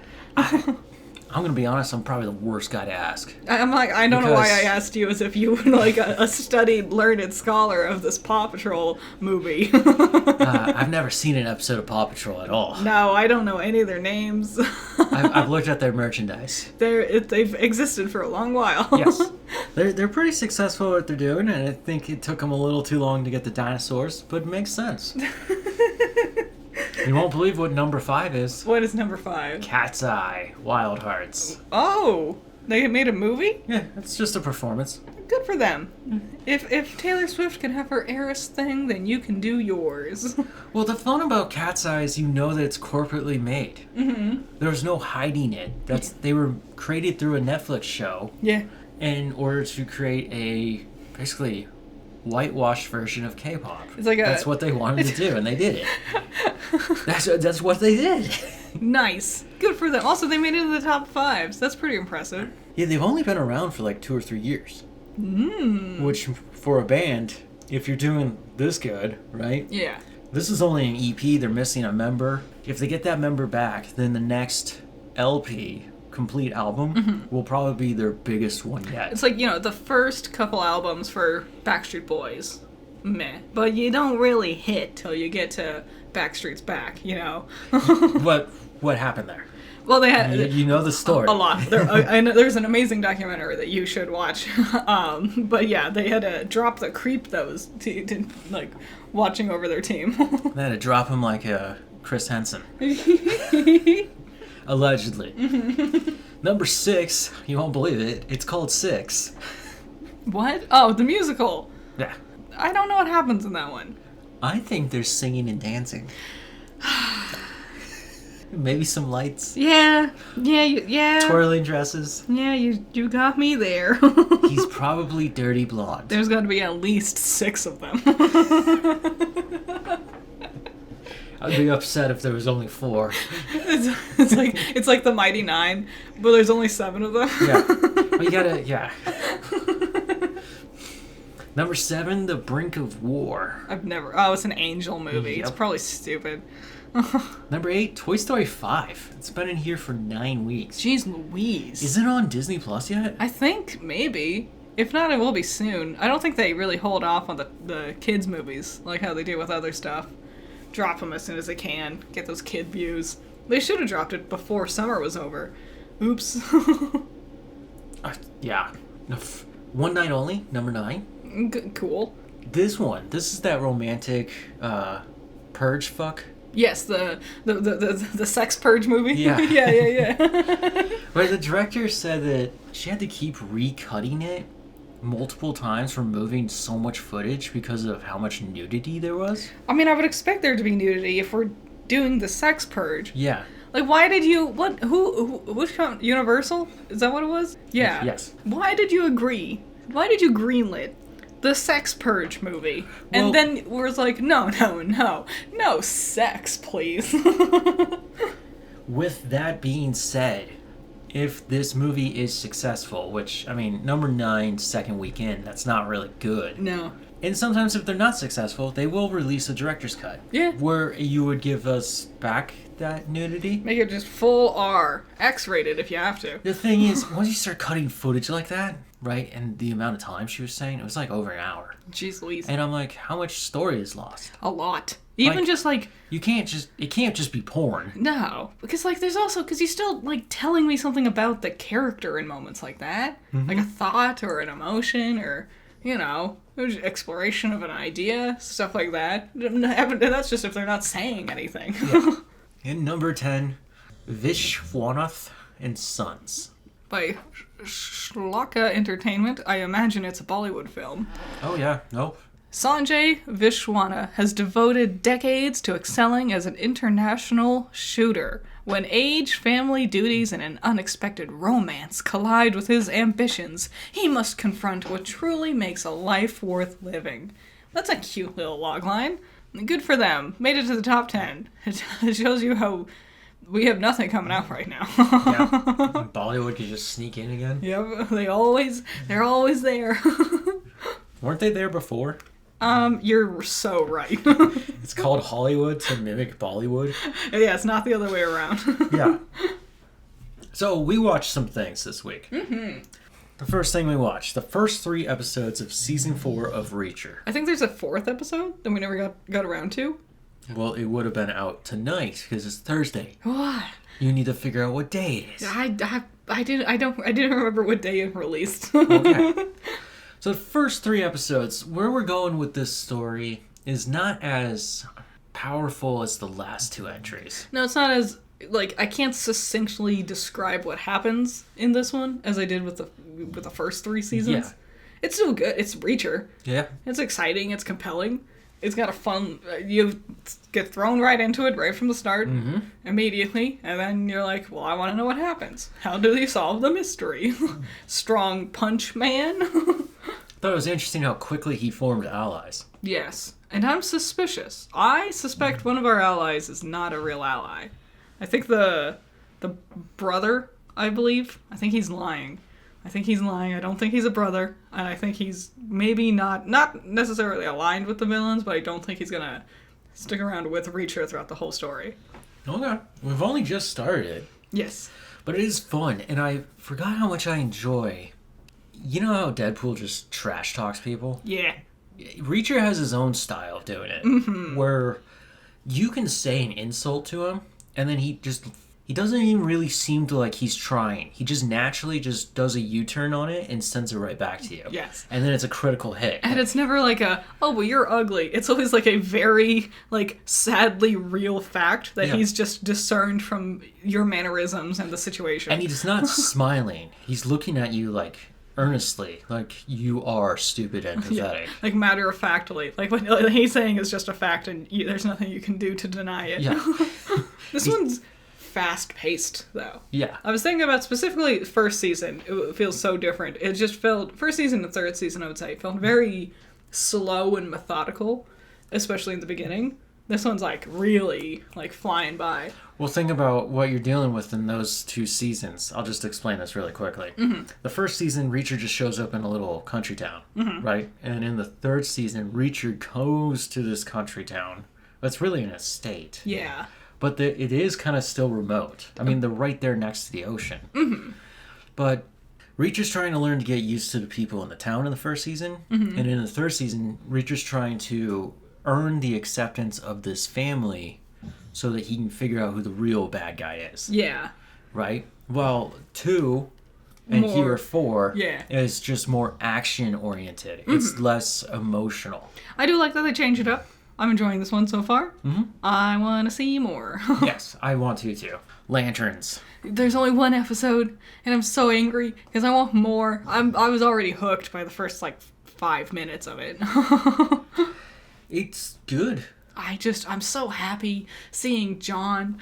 S1: I'm gonna be honest, I'm probably the worst guy to ask.
S2: I'm like, I don't know why I asked you, as if you were like a studied, learned scholar of this Paw Patrol movie.
S1: I've never seen an episode of Paw Patrol at all.
S2: No, I don't know any of their names.
S1: I've looked at their merchandise.
S2: They've existed for a long while.
S1: Yes. They're pretty successful at what they're doing, and I think it took them a little too long to get the dinosaurs, but it makes sense. You won't believe what number 5 is.
S2: What is number 5?
S1: Cat's Eye, Wild Hearts.
S2: Oh, they made a movie?
S1: Yeah, it's just a performance.
S2: Good for them. If Taylor Swift can have her Eris thing, then you can do yours.
S1: Well, the fun about Cat's Eye is you know that it's corporately made. Mm-hmm. There's no hiding it. They were created through a Netflix show.
S2: Yeah.
S1: In order to create a basically whitewashed version of K-pop.
S2: It's like
S1: that's what they wanted to do, and they did it. That's what they did.
S2: Nice. Good for them. Also, they made it in the top 5s. That's pretty impressive.
S1: Yeah, they've only been around for like 2 or 3 years. Which, for a band, if you're doing this good, right?
S2: Yeah.
S1: This is only an EP. They're missing a member. If they get that member back, then the next LP, complete album, will probably be their biggest one yet.
S2: It's like, the first couple albums for Backstreet Boys, meh. But you don't really hit till you get to Backstreet's Back,
S1: What happened there?
S2: Well, they had...
S1: You know the story.
S2: A lot. I know there's an amazing documentary that you should watch. But yeah, they had to drop the creep those to like, watching over their team.
S1: They had to drop him like Chris Henson. Allegedly. Number 6, you won't believe it, it's called 6.
S2: What? Oh, the musical.
S1: Yeah.
S2: I don't know what happens in that one.
S1: I think there's singing and dancing. Maybe some lights.
S2: Yeah.
S1: Twirling dresses.
S2: Yeah, you got me there.
S1: He's probably dirty blonde.
S2: There's got to be at least 6 of them.
S1: I'd be upset if there was only 4.
S2: It's like the Mighty Nine, but there's only 7 of them.
S1: Yeah. Well, you gotta, yeah. Number 7, The Brink of War.
S2: It's an Angel movie.
S1: Yep.
S2: It's probably stupid.
S1: Number 8, Toy Story 5. It's been in here for 9 weeks.
S2: Jeez Louise.
S1: Is it on Disney Plus yet?
S2: I think maybe. If not, it will be soon. I don't think they really hold off on the kids' movies like how they do with other stuff. Drop them as soon as they can. Get those kid views. They should have dropped it before summer was over. Oops.
S1: Yeah. One Night Only, number 9.
S2: Cool.
S1: This is that romantic purge fuck.
S2: Yes, the sex purge movie.
S1: Yeah.
S2: yeah.
S1: Where the director said that she had to keep recutting it multiple times, removing so much footage because of how much nudity there was.
S2: I mean, I would expect there to be nudity if we're doing the sex purge.
S1: Yeah.
S2: Like, why did you... Which one? Universal? Is that what it was? Yeah.
S1: Yes.
S2: Why did you agree? Why did you greenlit the sex purge movie.
S1: Well,
S2: and then we're like, no sex, please.
S1: with that being said, if this movie is successful, which, I mean, number 9, second weekend, that's not really good.
S2: No.
S1: And sometimes if they're not successful, they will release a director's cut.
S2: Yeah.
S1: Where you would give us back that nudity.
S2: Make it just full R. X-rated if you have to.
S1: The thing is, once you start cutting footage like that, right, and the amount of time she was saying, it was like over an hour.
S2: Jeez Louise.
S1: And I'm like, how much story is lost?
S2: A lot. Even just like...
S1: it can't just be porn.
S2: No. Because like there's also... Because you're still like telling me something about the character in moments like that.
S1: Mm-hmm.
S2: Like a thought or an emotion or, you know, exploration of an idea. Stuff like that. That's just if they're not saying anything.
S1: Yeah. And number 10, Vishwanath and Sons.
S2: By Shlaka Entertainment. I imagine it's a Bollywood film.
S1: Oh yeah, nope.
S2: Sanjay Vishwana has devoted decades to excelling as an international shooter. When age, family duties, and an unexpected romance collide with his ambitions, he must confront what truly makes a life worth living. That's a cute little logline. Good for them. Made it to the top 10. It shows you how we have nothing coming out right now.
S1: Yeah. Bollywood could just sneak in again.
S2: Yep, they're always there.
S1: Weren't they there before?
S2: You're so right.
S1: It's called Hollywood to mimic Bollywood.
S2: Yeah, it's not the other way around.
S1: Yeah. So we watched some things this week.
S2: Mm-hmm.
S1: The first thing we watched, the first 3 episodes of season 4 of Reacher.
S2: I think there's a 4th episode that we never got around to.
S1: Well, it would have been out tonight because it's Thursday.
S2: What?
S1: You need to figure out what day it is.
S2: I didn't remember what day it released.
S1: Okay. So the first 3 episodes, where we're going with this story is not as powerful as the last 2 entries.
S2: No, it's not as, like, I can't succinctly describe what happens in this one as I did with the first 3 seasons.
S1: Yeah.
S2: It's still good. It's Reacher.
S1: Yeah.
S2: It's exciting. It's compelling. It's got a fun... You get thrown right into it right from the start, immediately, and then you're like, well, I want to know what happens. How do they solve the mystery? Strong punch man?
S1: Thought it was interesting how quickly he formed allies.
S2: Yes. And I'm suspicious. I suspect one of our allies is not a real ally. I think the brother, I believe, I think he's lying. I don't think he's a brother. And I think he's maybe not necessarily aligned with the villains, but I don't think he's going to stick around with Reacher throughout the whole story.
S1: Okay. We've only just started.
S2: Yes.
S1: But it is fun, and I forgot how much I enjoy. You know how Deadpool just trash talks people?
S2: Yeah.
S1: Reacher has his own style of doing it, where you can say an insult to him, and then he doesn't even really seem to like he's trying. He just naturally just does a U-turn on it and sends it right back to you.
S2: Yes.
S1: And then it's a critical hit.
S2: And it's never like a, oh, well, you're ugly. It's always like a very, like, sadly real fact that he's just discerned from your mannerisms and the situation.
S1: And he's not smiling. He's looking at you like earnestly, like you are stupid and pathetic.
S2: Yeah, like matter-of-factly. Like what he's saying is just a fact and there's nothing you can do to deny it.
S1: Yeah.
S2: This one's fast-paced, though.
S1: Yeah.
S2: I was thinking about specifically first season. It feels so different. It just felt, first season and third season, I would say, felt very slow and methodical, especially in the beginning. This one's like really like flying by.
S1: Well, think about what you're dealing with in those 2 seasons. I'll just explain this really quickly. The first season, Reacher just shows up in a little country town, right? And in the third season, Reacher goes to this country town. It's really an estate.
S2: Yeah.
S1: But it is kind of still remote. I mean, they're right there next to the ocean. But Reacher's trying to learn to get used to the people in the town in the first season. And in the third season, Reacher's trying to earn the acceptance of this family so that he can figure out who the real bad guy is.
S2: Yeah.
S1: Right? Well, 2 and here 4 is just more action-oriented. It's less emotional.
S2: I do like that they changed it up. I'm enjoying this one so far. I want to see more.
S1: Yes, I want to too. Lanterns.
S2: There's only 1 episode, and I'm so angry because I want more. I was already hooked by the first, like, 5 minutes of it.
S1: It's good.
S2: I'm so happy seeing John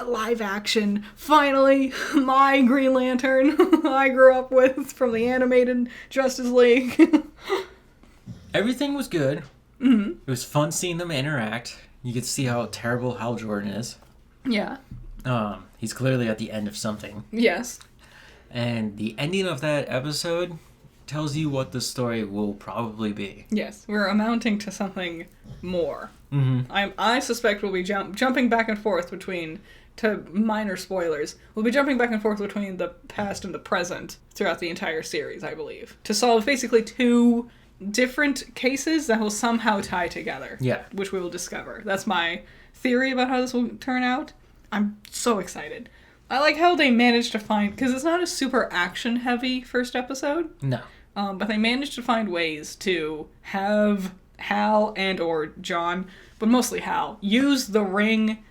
S2: live action. Finally, my Green Lantern I grew up with from the animated Justice League.
S1: Everything was good.
S2: Mm-hmm.
S1: It was fun seeing them interact. You could see how terrible Hal Jordan is.
S2: Yeah.
S1: He's clearly at the end of something.
S2: Yes.
S1: And the ending of that episode tells you what the story will probably be.
S2: Yes, we're amounting to something more.
S1: Mm-hmm.
S2: I suspect we'll be jumping back and forth between, to minor spoilers, we'll be jumping back and forth between the past and the present throughout the entire series, I believe, to solve basically two different cases that will somehow tie together.
S1: Yeah.
S2: Which we will discover. That's my theory about how this will turn out. I'm so excited. I like how they managed to find, because it's not a super action-heavy first episode.
S1: No.
S2: But they managed to find ways to have Hal and or John, but mostly Hal, use the ring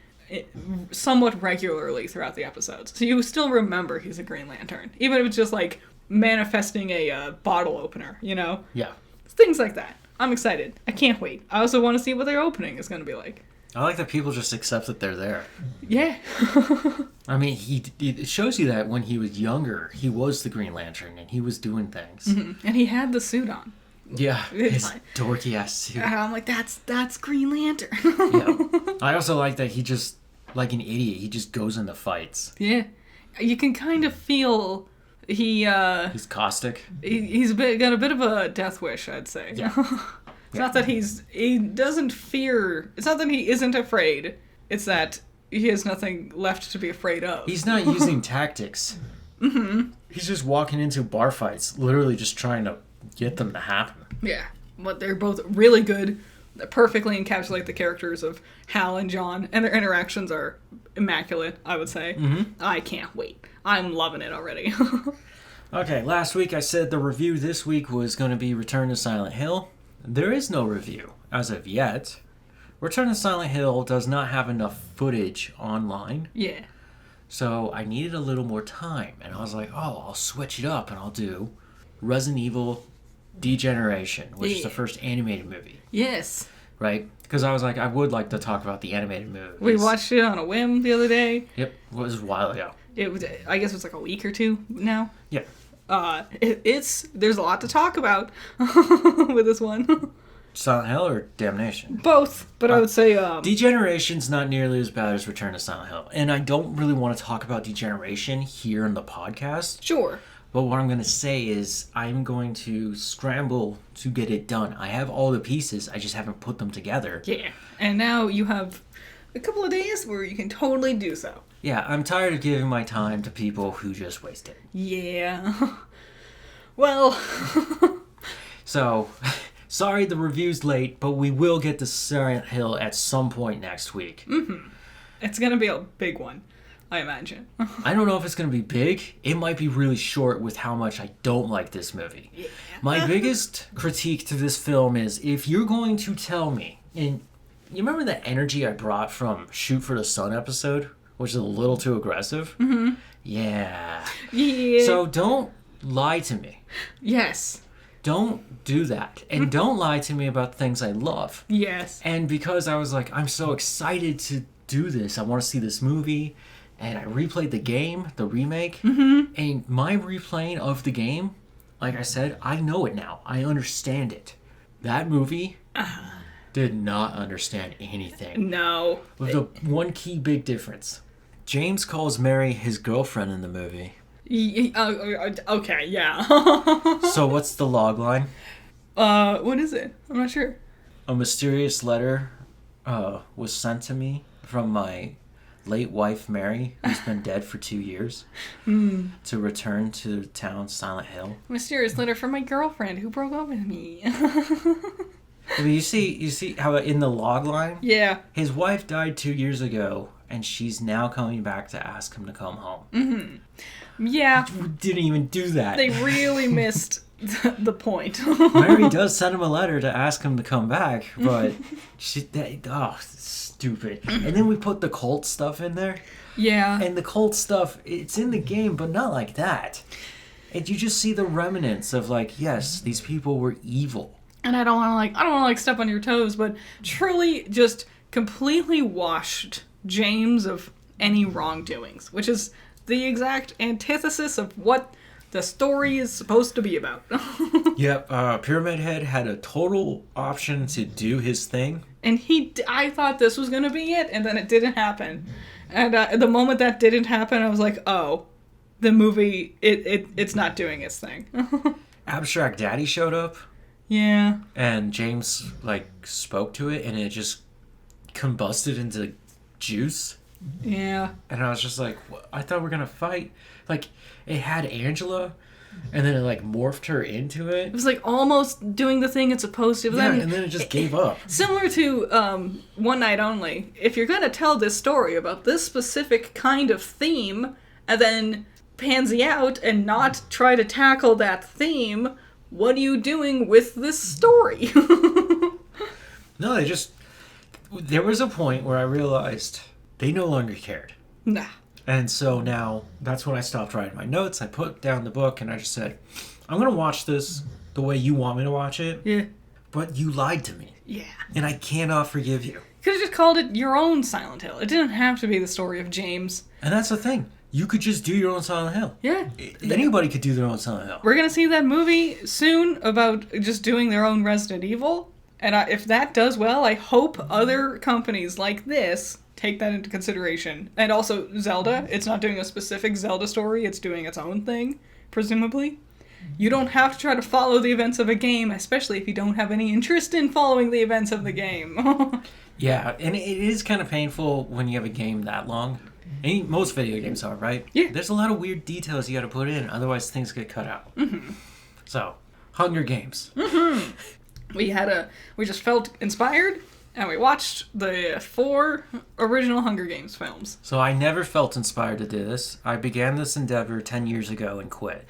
S2: somewhat regularly throughout the episodes. So you still remember he's a Green Lantern. Even if it's just like manifesting a bottle opener, you know?
S1: Yeah.
S2: Things like that. I'm excited. I can't wait. I also want to see what their opening is going to be like.
S1: I like that people just accept that they're there.
S2: Yeah.
S1: I mean, it shows you that when he was younger, he was the Green Lantern and he was doing things.
S2: Mm-hmm. And he had the suit on.
S1: Yeah, his dorky ass suit.
S2: And I'm like, that's Green Lantern.
S1: Yeah. I also like that he just, like an idiot, he just goes into fights.
S2: Yeah. You can kind of feel
S1: he's caustic.
S2: He's got a bit of a death wish, I'd say.
S1: Yeah.
S2: It's not that he doesn't fear. It's not that he isn't afraid. It's that he has nothing left to be afraid of.
S1: He's not using tactics.
S2: Mm-hmm.
S1: He's just walking into bar fights, literally just trying to get them to happen.
S2: Yeah, but they're both really good. They perfectly encapsulate the characters of Hal and John, and their interactions are immaculate, I would say.
S1: Mm-hmm.
S2: I can't wait. I'm loving it already.
S1: Okay, last week I said the review this week was going to be Return to Silent Hill. There is no review, as of yet. Return to Silent Hill does not have enough footage online.
S2: Yeah.
S1: So I needed a little more time. And I was like, oh, I'll switch it up and I'll do Resident Evil Degeneration, which is the first animated movie.
S2: Yes.
S1: Right? Because I was like, I would like to talk about the animated movie.
S2: We watched it on a whim the other day.
S1: Yep. It was a while ago.
S2: It was, I guess it was like a week or two now.
S1: Yeah.
S2: There's a lot to talk about with this one.
S1: Silent Hill or Damnation?
S2: Both, but I would say
S1: Degeneration's not nearly as bad as Return to Silent Hill. And I don't really want to talk about Degeneration here in the podcast.
S2: Sure.
S1: But what I'm going to say is I'm going to scramble to get it done. I have all the pieces, I just haven't put them together.
S2: Yeah. And now you have a couple of days where you can totally do so.
S1: Yeah, I'm tired of giving my time to people who just waste it.
S2: Yeah. Well.
S1: So, sorry the review's late, but we will get to Silent Hill at some point next week.
S2: Mm-hmm. It's going to be a big one, I imagine.
S1: I don't know if it's going to be big. It might be really short with how much I don't like this movie.
S2: Yeah.
S1: My biggest critique to this film is if you're going to tell me, and you remember the energy I brought from Shoot for the Sun episode, which is a little too aggressive?
S2: Mm-hmm.
S1: Yeah.
S2: Yeah.
S1: So don't lie to me.
S2: Yes.
S1: Don't do that. And don't lie to me about things I love.
S2: Yes.
S1: And because I was like, I'm so excited to do this. I want to see this movie. And I replayed the game, the remake.
S2: Mm-hmm.
S1: And my replaying of the game, like I said, I know it now. I understand it. That movie did not understand anything.
S2: No.
S1: With the one key big difference. James calls Mary his girlfriend in the movie.
S2: Okay, yeah.
S1: So what's the log line?
S2: What is it? I'm not sure.
S1: A mysterious letter was sent to me from my late wife Mary, who's been dead for 2 years, to return to the town Silent Hill.
S2: Mysterious letter from my girlfriend who broke up with me.
S1: I mean, you see how in the log line?
S2: Yeah.
S1: His wife died 2 years ago, and she's now coming back to ask him to come home.
S2: Mm-hmm. Yeah.
S1: We didn't even do that.
S2: They really missed the point.
S1: Mary does send him a letter to ask him to come back, but stupid. And then we put the cult stuff in there.
S2: Yeah.
S1: And the cult stuff, it's in the game, but not like that. And you just see the remnants of like, yes, these people were evil.
S2: And I don't want to step on your toes, but truly just completely washed James of any wrongdoings, which is the exact antithesis of what the story is supposed to be about.
S1: Yep, Pyramid Head had a total option to do his thing.
S2: And I thought this was going to be it, and then it didn't happen. And the moment that didn't happen, I was like, oh, the movie, it's not doing its thing.
S1: Abstract Daddy showed up.
S2: Yeah.
S1: And James, spoke to it, and it just combusted into juice.
S2: Yeah.
S1: And I was just like, I thought we were going to fight. It had Angela, and then it, morphed her into it.
S2: It was, almost doing the thing it's supposed to. But
S1: yeah, and then it just gave up.
S2: Similar to One Night Only. If you're going to tell this story about this specific kind of theme, and then pansy out and not try to tackle that theme, what are you doing with this story?
S1: No, there was a point where I realized they no longer cared.
S2: Nah.
S1: And so now, that's when I stopped writing my notes. I put down the book, and I just said, I'm going to watch this the way you want me to watch it.
S2: Yeah.
S1: But you lied to me.
S2: Yeah.
S1: And I cannot forgive you.
S2: You could have just called it your own Silent Hill. It didn't have to be the story of James.
S1: And that's the thing. You could just do your own Silent Hill.
S2: Yeah.
S1: Anybody could do their own Silent Hill.
S2: We're going to see that movie soon about just doing their own Resident Evil. And if that does well, I hope other companies like this take that into consideration. And also Zelda. It's not doing a specific Zelda story. It's doing its own thing, presumably. You don't have to try to follow the events of a game, especially if you don't have any interest in following the events of the game.
S1: Yeah, and it is kind of painful when you have a game that long. And most video games are, right?
S2: Yeah.
S1: There's a lot of weird details you got to put in, otherwise things get cut out.
S2: Mm-hmm.
S1: So, Hunger Games.
S2: Mm-hmm. We just felt inspired, and we watched the 4 original Hunger Games films.
S1: So I never felt inspired to do this. I began this endeavor 10 years ago and quit.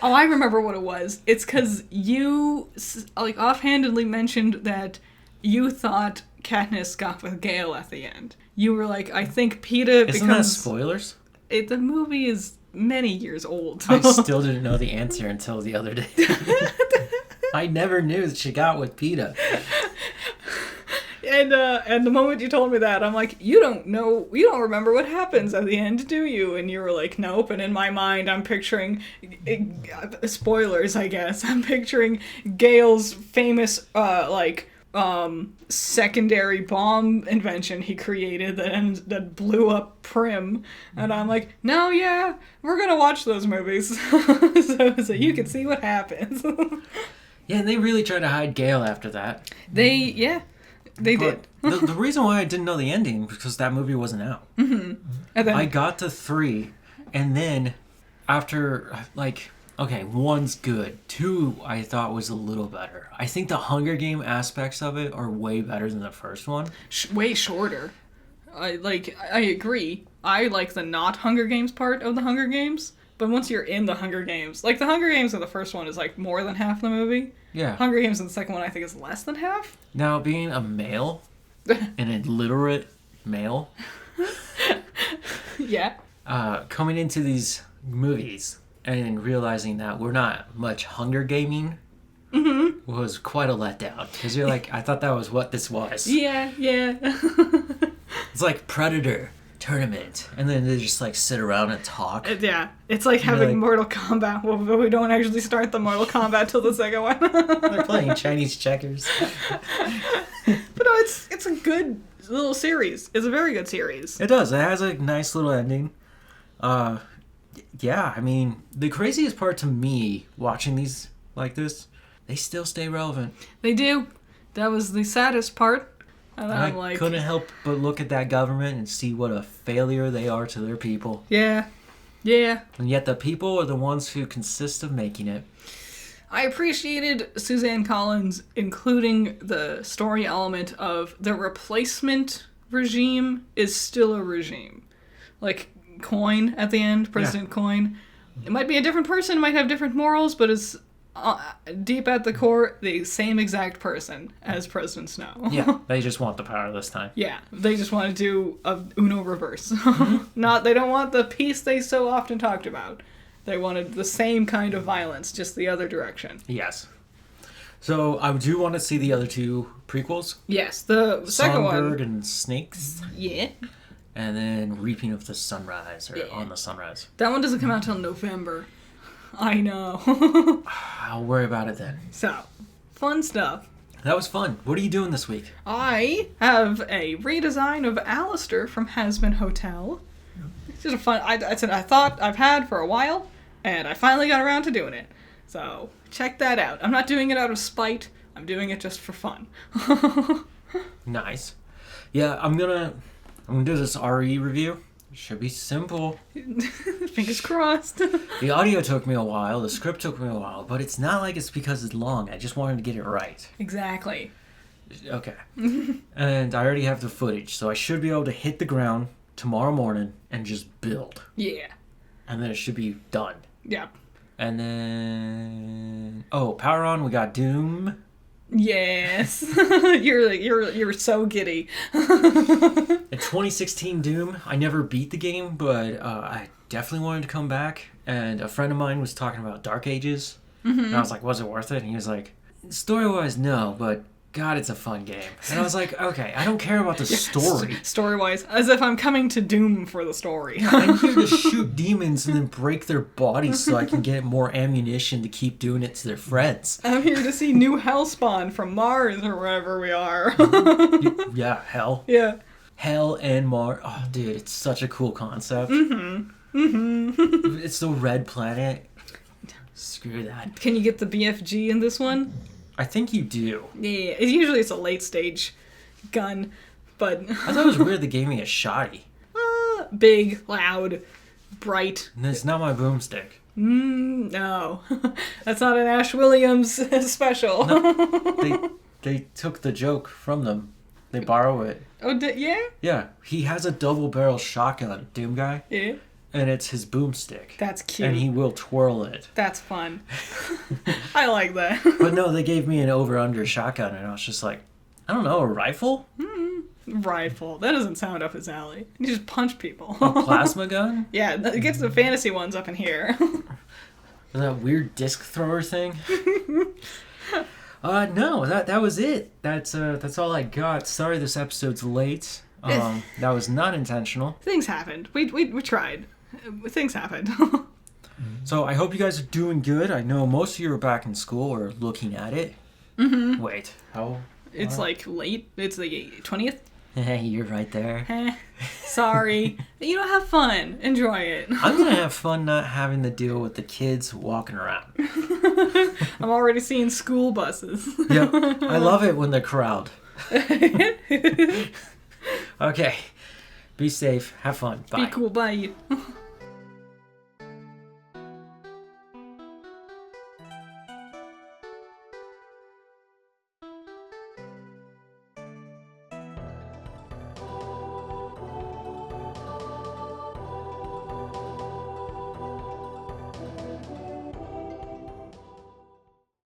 S2: Oh, I remember what it was. It's because you, offhandedly mentioned that you thought Katniss got with Gale at the end. You were like, I think Peeta becomes...
S1: Isn't that spoilers?
S2: The movie is many years old.
S1: I still didn't know the answer until the other day. I never knew that she got with Peeta.
S2: And the moment you told me that, I'm like, you don't remember what happens at the end, do you? And you were like, nope. And in my mind, I'm picturing, spoilers, I guess. I'm picturing Gale's famous, secondary bomb invention he created that blew up Prim. And I'm like, no, yeah, we're gonna watch those movies. so you can see what happens.
S1: Yeah, and they really tried to hide Gale after that.
S2: They did.
S1: the reason why I didn't know the ending was because that movie wasn't out.
S2: Mm-hmm. And then,
S1: I got to 3, and then after, okay, 1's good. 2, I thought was a little better. I think the Hunger Game aspects of it are way better than the first one.
S2: Way shorter. I agree. I like the not Hunger Games part of the Hunger Games. But once you're in the Hunger Games, the Hunger Games in the first one is more than half the movie.
S1: Yeah.
S2: Hunger Games in the second one I think is less than half.
S1: Now, being a male, an illiterate male,
S2: yeah.
S1: Coming into these movies and realizing that we're not much Hunger Gaming was quite a letdown. Because you're like, I thought that was what this was.
S2: Yeah.
S1: It's like Predator tournament, and then they just sit around and talk.
S2: Yeah, it's like having Mortal Kombat, but we don't actually start the Mortal Kombat till the second one.
S1: They're playing Chinese checkers.
S2: But no, it's a good little series. It's a very good series.
S1: It does. It has a nice little ending. Yeah, I mean, the craziest part to me watching these like this, they still stay relevant.
S2: They do. That was the saddest part. And
S1: I couldn't help but look at that government and see what a failure they are to their people.
S2: Yeah.
S1: And yet the people are the ones who consist of making it.
S2: I appreciated Suzanne Collins including the story element of the replacement regime is still a regime. Coin at the end, President Coin. It might be a different person, might have different morals, but it's deep at the core, the same exact person as President Snow.
S1: Yeah, they just want the power this time.
S2: Yeah, they just want to do a Uno reverse.
S1: Mm-hmm.
S2: They don't want the peace they so often talked about. They wanted the same kind of violence, just the other direction.
S1: Yes. So I do want to see the other 2 prequels.
S2: Yes, the second one.
S1: Songbird and Snakes.
S2: Yeah.
S1: And then Reaping of the Sunrise, or On the Sunrise.
S2: That one doesn't come out till November. I know.
S1: I'll worry about it then.
S2: So, fun stuff.
S1: That was fun. What are you doing this week?
S2: I have a redesign of Alistair from Hazbin Hotel. It's just a fun... It's an I thought I've had for a while, and I finally got around to doing it. So, check that out. I'm not doing it out of spite. I'm doing it just for fun.
S1: Nice. Yeah, I'm gonna do this RE review. It should be simple.
S2: Fingers crossed.
S1: The audio took me a while, the script took me a while, but it's not like it's because it's long. I just wanted to get it right.
S2: Exactly.
S1: Okay. And I already have the footage, so I should be able to hit the ground tomorrow morning and just build.
S2: Yeah.
S1: And then it should be done.
S2: Yep.
S1: And then PowerOn, we got Doom.
S2: Yes. You're so giddy.
S1: In 2016 Doom, I never beat the game, but I definitely wanted to come back. And a friend of mine was talking about Dark Ages. Mm-hmm. And I was like, was it worth it? And he was like, story-wise, no, but God, it's a fun game. And I was like, okay, I don't care about the story.
S2: Story-wise, as if I'm coming to Doom for the story.
S1: I'm here to shoot demons and then break their bodies so I can get more ammunition to keep doing it to their friends.
S2: I'm here to see new Hellspawn from Mars or wherever we are.
S1: Yeah, hell.
S2: Yeah.
S1: Hell and Mars. Oh, dude, it's such a cool concept.
S2: Mm-hmm. Mm-hmm.
S1: It's the red planet. Screw that.
S2: Can you get the BFG in this one?
S1: I think you do.
S2: Yeah, usually it's a late stage gun, but...
S1: I thought it was weird they gave me a shotty.
S2: Big, loud, bright.
S1: And it's not my boomstick.
S2: No. That's not an Ash Williams special.
S1: No, they took the joke from them. They borrow it.
S2: Oh, yeah?
S1: Yeah, he has a double-barrel shotgun, Doom guy.
S2: Yeah.
S1: And it's his boomstick.
S2: That's cute.
S1: And he will twirl it.
S2: That's fun. I like that.
S1: But no, they gave me an over-under shotgun, and I was just like, I don't know, a rifle?
S2: Rifle. That doesn't sound up his alley. You just punch people.
S1: A plasma gun?
S2: Yeah, it gets the fantasy ones up in here.
S1: That weird disc thrower thing? No, that was it. That's all I got. Sorry this episode's late. That was not intentional.
S2: Things happened. We tried. Things happened.
S1: So I hope you guys are doing good. I know most of you are back in school or looking at it. Mm-hmm. Wait, how?
S2: It's like late. It's the 20th.
S1: Hey, you're right there.
S2: Sorry. You know, have fun. Enjoy it.
S1: I'm going to have fun not having to deal with the kids walking around.
S2: I'm already seeing school buses.
S1: Yep. I love it when they're crowd. Okay. Be safe. Have fun. Bye.
S2: Be cool. Bye.